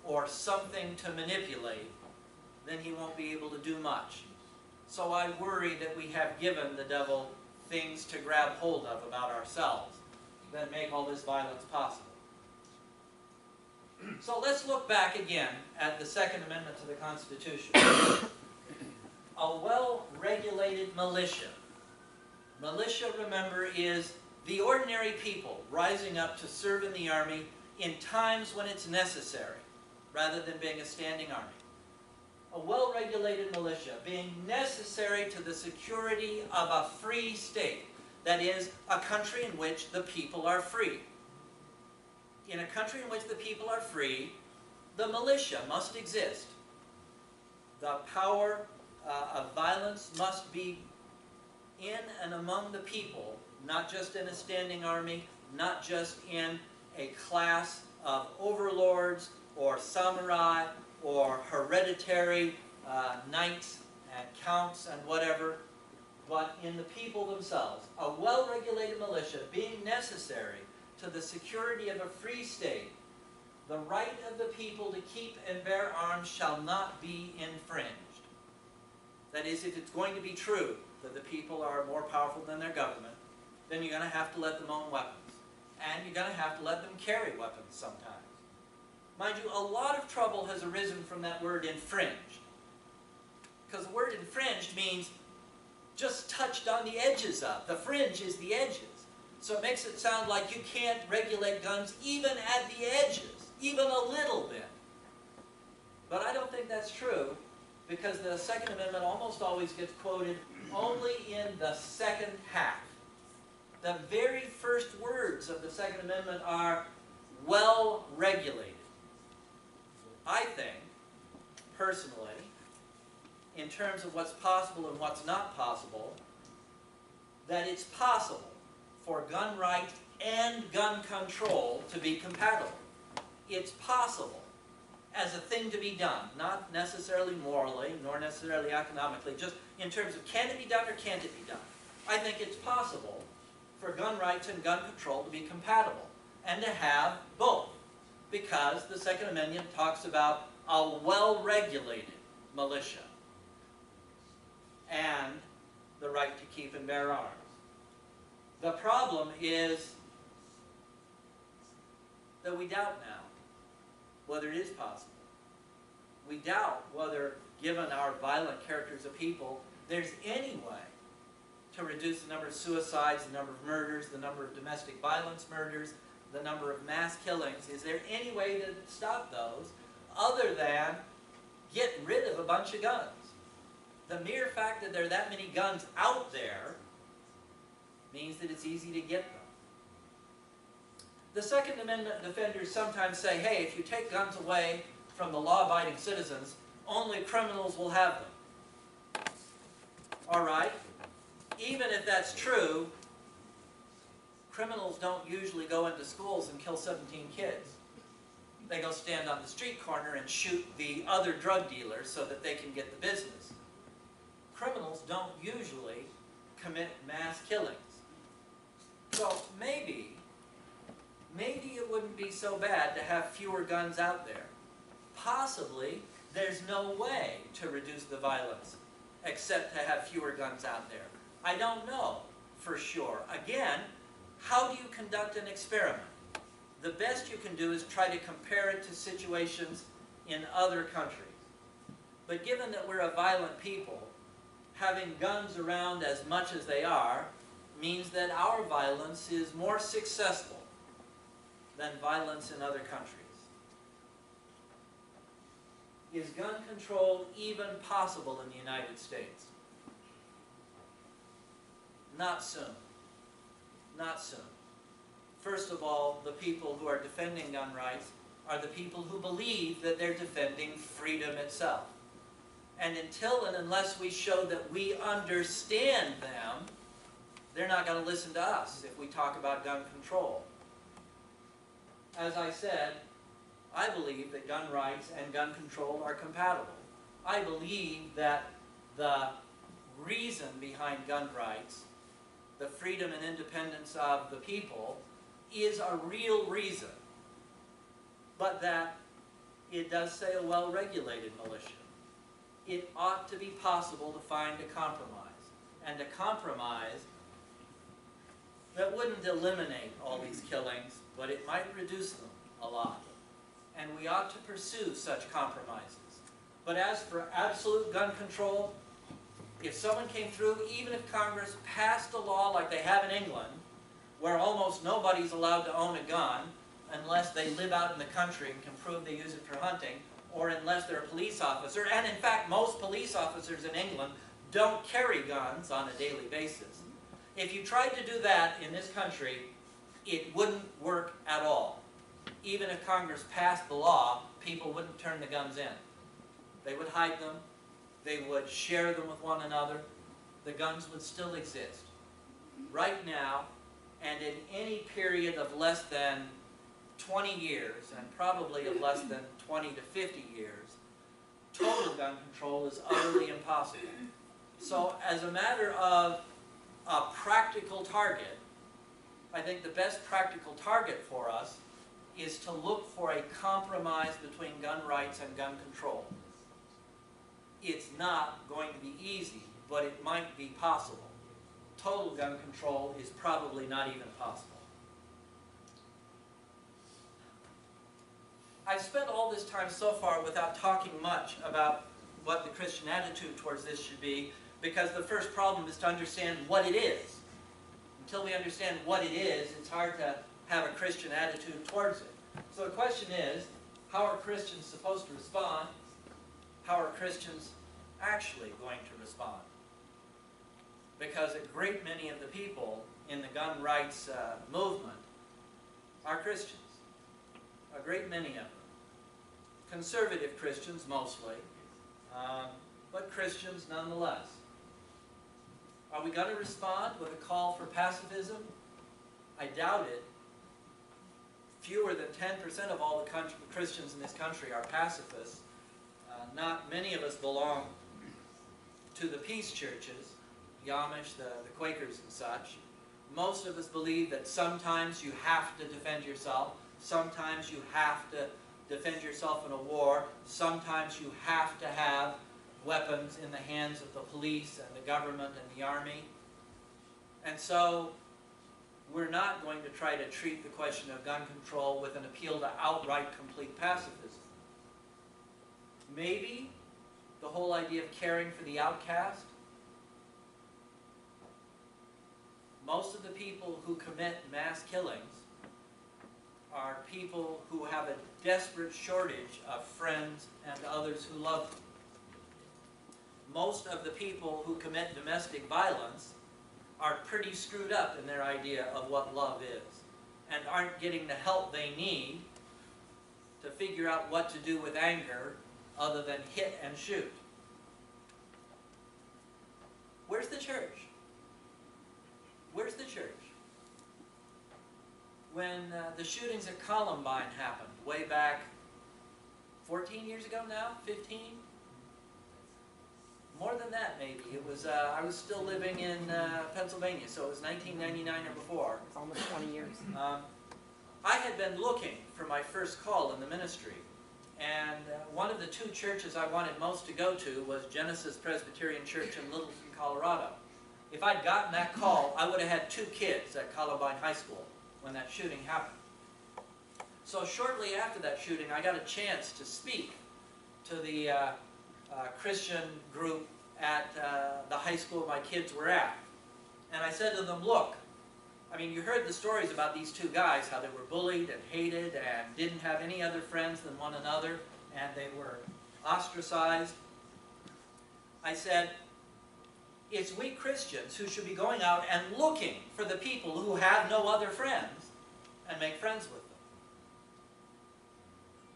or something to manipulate, then he won't be able to do much. So I worry that we have given the devil things to grab hold of about ourselves that make all this violence possible. So let's look back again at the Second Amendment to the Constitution. A well-regulated militia. Militia, remember, is the ordinary people rising up to serve in the army in times when it's necessary, rather than being a standing army. A well-regulated militia being necessary to the security of a free state, that is, a country in which the people are free. In a country in which the people are free, the militia must exist. The power of violence must be in and among the people, not just in a standing army, not just in a class of overlords or samurai or hereditary knights and counts and whatever, but in the people themselves. A well-regulated militia being necessary to the security of a free state, the right of the people to keep and bear arms shall not be infringed. That is, if it's going to be true that the people are more powerful than their government, then you're going to have to let them own weapons. And you're going to have to let them carry weapons sometimes. Mind you, a lot of trouble has arisen from that word infringed. Because the word infringed means just touched on the edges of. The fringe is the edges. So it makes it sound like you can't regulate guns even at the edges, even a little bit. But I don't think that's true, because the Second Amendment almost always gets quoted only in the second half. The very first words of the Second Amendment are well regulated. I think, personally, in terms of what's possible and what's not possible, that it's possible for gun rights and gun control to be compatible. It's possible as a thing to be done, not necessarily morally, nor necessarily economically, just in terms of can it be done or can't it be done. I think it's possible for gun rights and gun control to be compatible and to have both, because the Second Amendment talks about a well-regulated militia and the right to keep and bear arms. The problem is that we doubt now whether it is possible. We doubt whether, given our violent characters of people, there's any way to reduce the number of suicides, the number of murders, the number of domestic violence murders, the number of mass killings. Is there any way to stop those other than get rid of a bunch of guns? The mere fact that there are that many guns out there means that it's easy to get them. The Second Amendment defenders sometimes say, hey, if you take guns away from the law-abiding citizens, only criminals will have them. All right. Even if that's true, criminals don't usually go into schools and kill 17 kids. They go stand on the street corner and shoot the other drug dealers so that they can get the business. Criminals don't usually commit mass killings. So maybe it wouldn't be so bad to have fewer guns out there. Possibly, there's no way to reduce the violence except to have fewer guns out there. I don't know for sure. Again, how do you conduct an experiment? The best you can do is try to compare it to situations in other countries. But given that we're a violent people, having guns around as much as they are means that our violence is more successful than violence in other countries. Is gun control even possible in the United States? Not soon. Not soon. First of all, the people who are defending gun rights are the people who believe that they're defending freedom itself. And until and unless we show that we understand them, they're not going to listen to us if we talk about gun control. As I said, I believe that gun rights and gun control are compatible. I believe that the reason behind gun rights, the freedom and independence of the people, is a real reason, but that it does say a well-regulated militia. It ought to be possible to find a compromise, and a compromise that wouldn't eliminate all these killings, but it might reduce them a lot. And we ought to pursue such compromises. But as for absolute gun control, if someone came through, even if Congress passed a law like they have in England, where almost nobody's allowed to own a gun unless they live out in the country and can prove they use it for hunting, or unless they're a police officer, and in fact most police officers in England don't carry guns on a daily basis. If you tried to do that in this country, it wouldn't work at all. Even if Congress passed the law, people wouldn't turn the guns in. They would hide them. They would share them with one another. The guns would still exist. Right now, and in any period of less than 20 years, and probably of less than 20 to 50 years, total gun control is utterly impossible. So as a matter of a practical target, I think the best practical target for us is to look for a compromise between gun rights and gun control. It's not going to be easy, but it might be possible. Total gun control is probably not even possible. I've spent all this time so far without talking much about what the Christian attitude towards this should be, because the first problem is to understand what it is. Until we understand what it is, it's hard to have a Christian attitude towards it. So the question is, how are Christians supposed to respond? How are Christians actually going to respond? Because a great many of the people in the gun rights movement are Christians. A great many of them. Conservative Christians mostly, but Christians nonetheless. Are we going to respond with a call for pacifism? I doubt it. Fewer than 10% of all the Christians in this country are pacifists. Not many of us belong to the peace churches, the Amish, the Quakers and such. Most of us believe that sometimes you have to defend yourself. Sometimes you have to defend yourself in a war. Sometimes you have to have weapons in the hands of the police and the government and the army. And so we're not going to try to treat the question of gun control with an appeal to outright complete pacifism. Maybe the whole idea of caring for the outcast. Most of the people who commit mass killings are people who have a desperate shortage of friends and others who love them. Most of the people who commit domestic violence are pretty screwed up in their idea of what love is and aren't getting the help they need to figure out what to do with anger other than hit and shoot. Where's the church? Where's the church? When the shootings at Columbine happened, way back 14 years ago now, 15? More than that, maybe. It was, I was still living in Pennsylvania, so it was 1999 or before. It's almost 20 years. I had been looking for my first call in the ministry, and one of the two churches I wanted most to go to was Genesis Presbyterian Church in Littleton, Colorado. If I'd gotten that call, I would have had 2 kids at Columbine High School when that shooting happened. So shortly after that shooting, I got a chance to speak to the Christian group at the high school my kids were at. And I said to them, look, I mean, you heard the stories about these 2 guys, how they were bullied and hated and didn't have any other friends than one another, and they were ostracized. I said, it's we Christians who should be going out and looking for the people who have no other friends and make friends with them.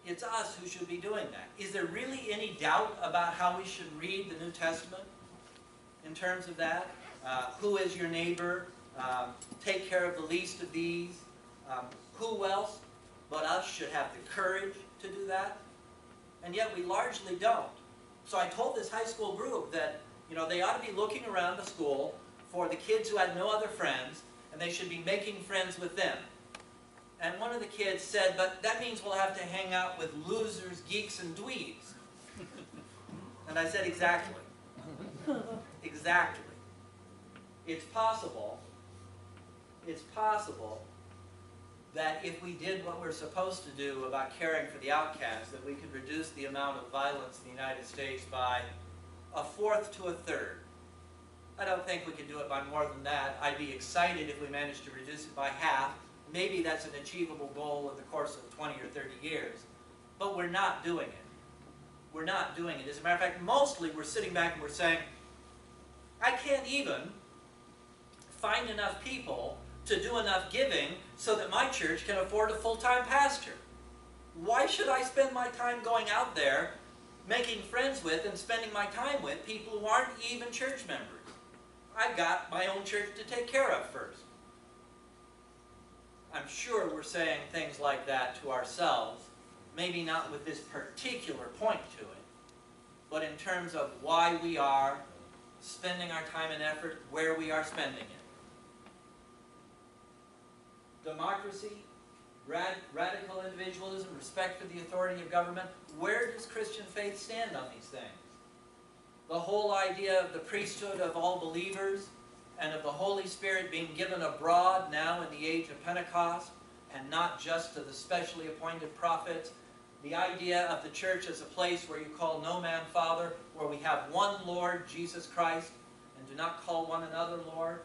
It's us who should be doing that. Is there really any doubt about how we should read the New Testament in terms of that? Who is your neighbor? Take care of the least of these. Who else but us should have the courage to do that? And yet we largely don't. So I told this high school group that, you know, they ought to be looking around the school for the kids who had no other friends, and they should be making friends with them. And one of the kids said, but that means we'll have to hang out with losers, geeks, and dweebs. And I said, exactly. Exactly. It's possible that if we did what we're supposed to do about caring for the outcast, that we could reduce the amount of violence in the United States by 1/4 to 1/3. I don't think we could do it by more than that. I'd be excited if we managed to reduce it by half. Maybe that's an achievable goal in the course of 20 or 30 years. But we're not doing it. We're not doing it. As a matter of fact, mostly we're sitting back and we're saying, I can't even find enough people to do enough giving so that my church can afford a full-time pastor. Why should I spend my time going out there making friends with and spending my time with people who aren't even church members? I've got my own church to take care of first. I'm sure we're saying things like that to ourselves, maybe not with this particular point to it, but in terms of why we are spending our time and effort where we are spending it. Democracy, radical individualism, respect for the authority of government. Where does Christian faith stand on these things? The whole idea of the priesthood of all believers and of the Holy Spirit being given abroad now in the age of Pentecost and not just to the specially appointed prophets. The idea of the church as a place where you call no man Father, where we have one Lord, Jesus Christ, and do not call one another Lord.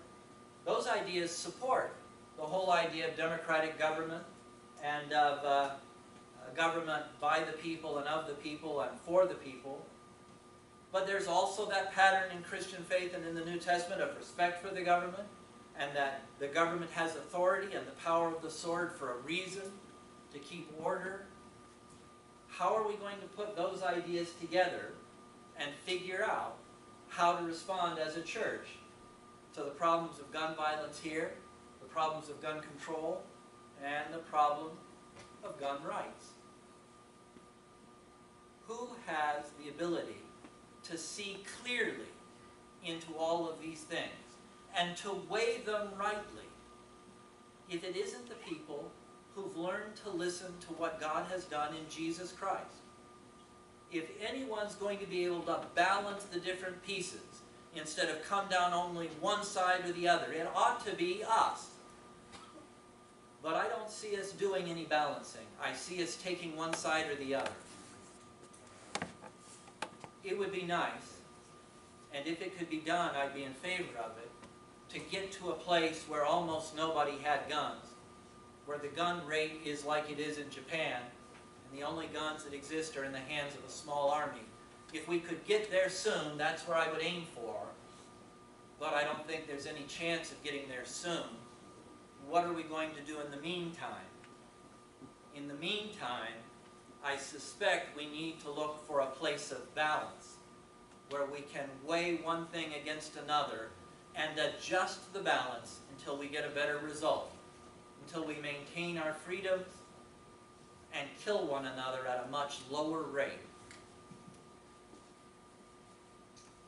Those ideas support the whole idea of democratic government and of government by the people and of the people and for the people. But there's also that pattern in Christian faith and in the New Testament of respect for the government and that the government has authority and the power of the sword for a reason, to keep order. How are we going to put those ideas together and figure out how to respond as a church to the problems of gun violence here, the problems of gun control, and the problem of gun rights? Who has the ability to see clearly into all of these things and to weigh them rightly? If it isn't the people who've learned to listen to what God has done in Jesus Christ. If anyone's going to be able to balance the different pieces instead of come down only one side or the other, it ought to be us. But I don't see us doing any balancing. I see us taking one side or the other. It would be nice, and if it could be done, I'd be in favor of it, to get to a place where almost nobody had guns, where the gun rate is like it is in Japan, and the only guns that exist are in the hands of a small army. If we could get there soon, that's where I would aim for, but I don't think there's any chance of getting there soon. What are we going to do in the meantime? In the meantime, I suspect we need to look for a place of balance, where we can weigh one thing against another and adjust the balance until we get a better result, until we maintain our freedoms and kill one another at a much lower rate.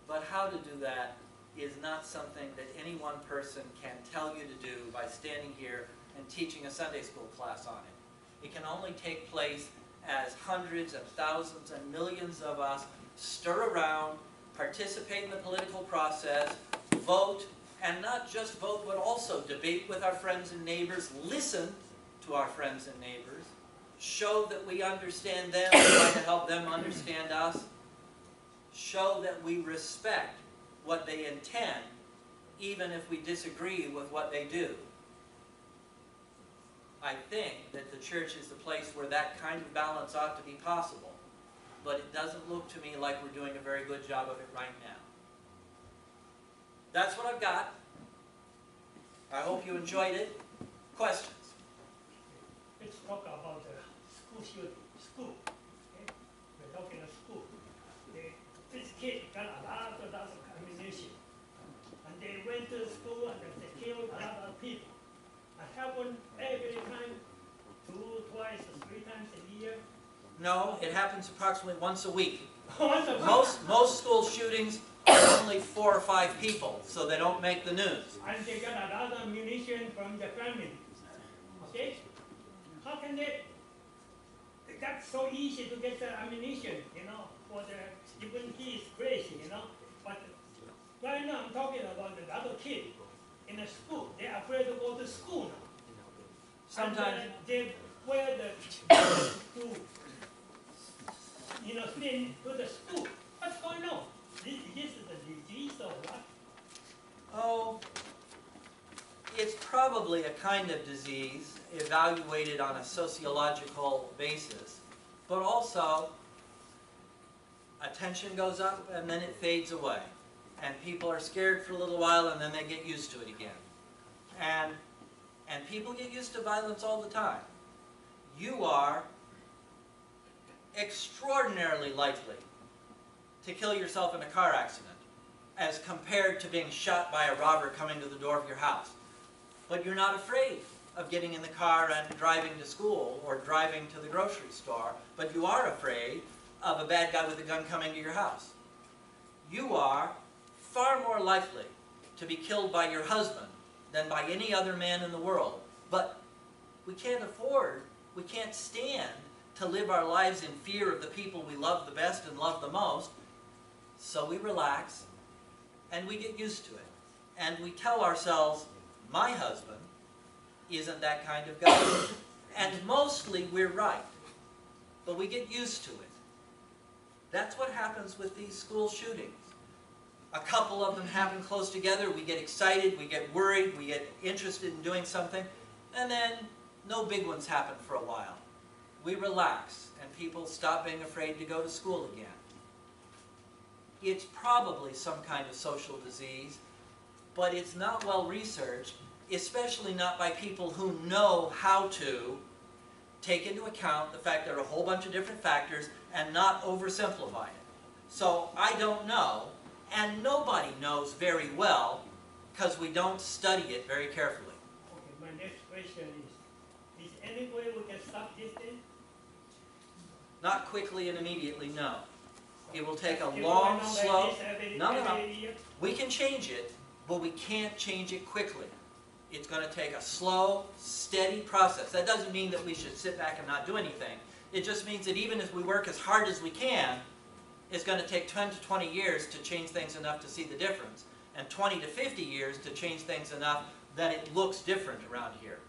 But how to do that is not something that any one person can tell you to do by standing here and teaching a Sunday school class on it. It can only take place as hundreds of thousands and millions of us stir around, participate in the political process, vote, and not just vote, but also debate with our friends and neighbors, listen to our friends and neighbors, show that we understand them, try to help them understand us, show that we respect what they intend, even if we disagree with what they do. I think that the church is the place where that kind of balance ought to be possible, but it doesn't look to me like we're doing a very good job of it right now. That's what I've got. I hope you enjoyed it. Questions? Let's talk about the school shooting. School. Okay? We're talking about school. This kid got a lot of ammunition. And they went to school and they killed a lot of people. It happened every time, 2, twice, or 3 times a year. No, it happens approximately once a week. Once a week. Most school shootings are only 4 or 5 people, so they don't make the news. And they got a lot of ammunition from the family. Okay? How can they? That's so easy to get the ammunition, you know, for the, even he is crazy, you know. But right now I'm talking about the other kid in the school. They're afraid to go to school now. Sometimes And, they wear the school, you know, sling to the school. What's going on? This is a disease or what? Oh, it's probably a kind of disease evaluated on a sociological basis, but also attention goes up and then it fades away. And people are scared for a little while and then they get used to it again. And people get used to violence all the time. You are extraordinarily likely to kill yourself in a car accident as compared to being shot by a robber coming to the door of your house. But you're not afraid of getting in the car and driving to school or driving to the grocery store, but you are afraid of a bad guy with a gun coming to your house. You are far more likely to be killed by your husband than by any other man in the world. But we can't afford, we can't stand to live our lives in fear of the people we love the best and love the most, so we relax and we get used to it. And we tell ourselves, my husband isn't that kind of guy. And mostly we're right, but we get used to it. That's what happens with these school shootings. A couple of them happen close together, we get excited, we get worried, we get interested in doing something, and then no big ones happen for a while. We relax, and people stop being afraid to go to school again. It's probably some kind of social disease, but it's not well researched, especially not by people who know how to take into account the fact there are a whole bunch of different factors and not oversimplify it. So I don't know, and nobody knows very well because we don't study it very carefully. Okay, my next question is any way we can stop this thing? Not quickly and immediately, no. It will take a Keep long, going on slow... like this every No. year? We can change it, but we can't change it quickly. It's going to take a slow, steady process. That doesn't mean that we should sit back and not do anything. It just means that even if we work as hard as we can, it's going to take 10 to 20 years to change things enough to see the difference, and 20 to 50 years to change things enough that it looks different around here.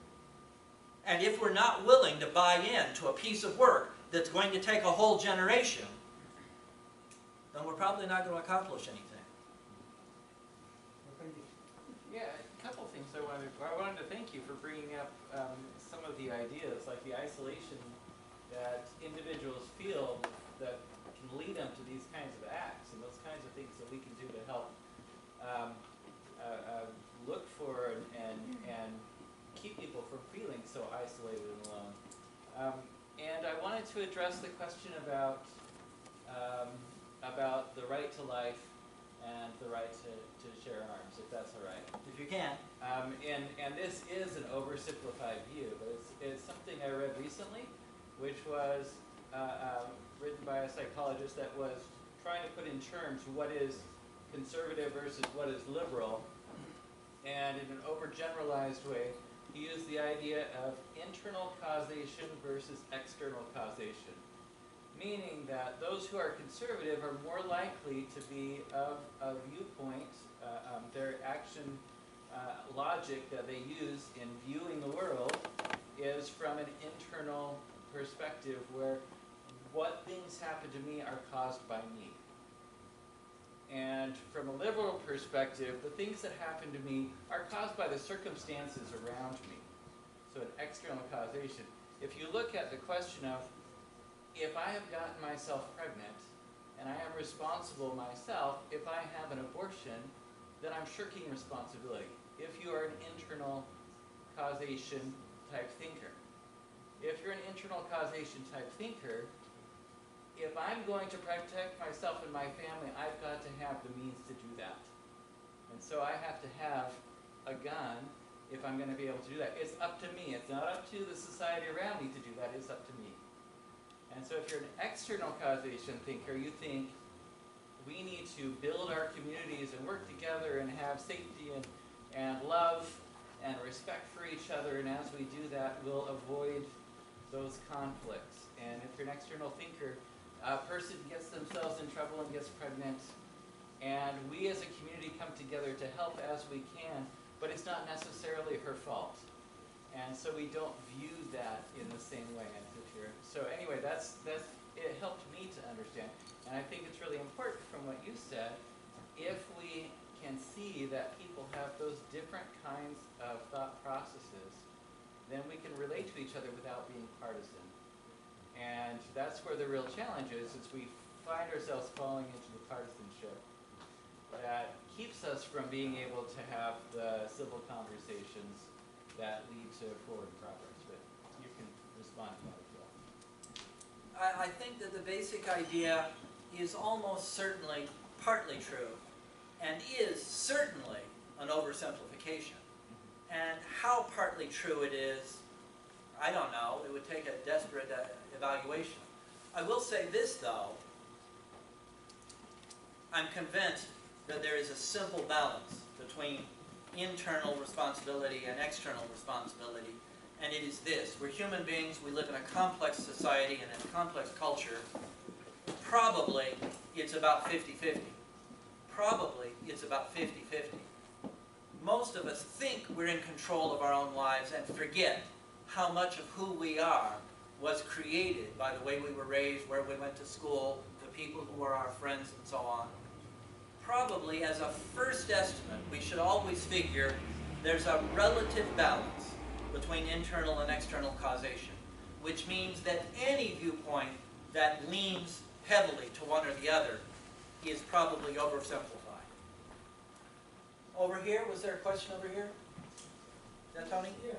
And if we're not willing to buy in to a piece of work that's going to take a whole generation, then we're probably not going to accomplish anything. Yeah, a couple of things I wanted to thank you for bringing up some of the ideas, like the isolation that individuals feel that can lead them to these kinds of acts, and those kinds of things that we can do to help look for and keep people from feeling so isolated and alone. And I wanted to address the question about the right to life and the right to share arms, if that's all right. If you can. And this is an oversimplified view, but it's something I read recently, which was written by a psychologist that was trying to put in terms what is conservative versus what is liberal. And in an overgeneralized way, he used the idea of internal causation versus external causation. Meaning that those who are conservative are more likely to be of a viewpoint, their action logic that they use in viewing the world is from an internal perspective where what things happen to me are caused by me. And from a liberal perspective, the things that happen to me are caused by the circumstances around me. So an external causation. If you look at the question of, if I have gotten myself pregnant, and I am responsible myself, if I have an abortion, then I'm shirking responsibility. If you are an internal causation type thinker. If you're an internal causation type thinker, if I'm going to protect myself and my family, I've got to have the means to do that. And so I have to have a gun if I'm going to be able to do that. It's up to me. It's not up to the society around me to do that. It's up to me. And so if you're an external causation thinker, you think we need to build our communities and work together and have safety and love and respect for each other, and as we do that, we'll avoid those conflicts. And if you're an external thinker, a person gets themselves in trouble and gets pregnant, and we as a community come together to help as we can, but it's not necessarily her fault. And so we don't view that in the same way as if you're... So anyway, it helped me to understand. And I think it's really important from what you said, if we can see that people have those different kinds of thought processes, then we can relate to each other without being partisan. And that's where the real challenge is we find ourselves falling into the partisanship that keeps us from being able to have the civil conversations that lead to forward progress. But you can respond to that as well. I think that the basic idea is almost certainly partly true, and is certainly an oversimplification. And how partly true it is, I don't know. It would take a desperate evaluation. I will say this, though. I'm convinced that there is a simple balance between internal responsibility and external responsibility. And it is this. We're human beings. We live in a complex society and in a complex culture. Probably it's about 50-50. Probably it's about 50-50. Most of us think we're in control of our own lives and forget how much of who we are was created by the way we were raised, where we went to school, the people who are our friends, and so on. Probably, as a first estimate, we should always figure there's a relative balance between internal and external causation, which means that any viewpoint that leans heavily to one or the other is probably oversimplified. over here, was there a question over here? Is that Tony? Yeah,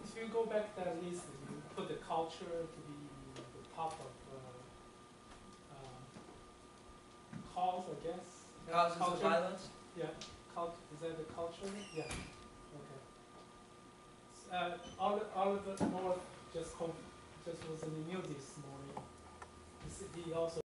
if you go back to that list, you put the culture to be the top of, cause, I guess. Causes of Culture? violence? Yeah, is that the culture? Yeah, okay. All of the North just was in the news this morning. He also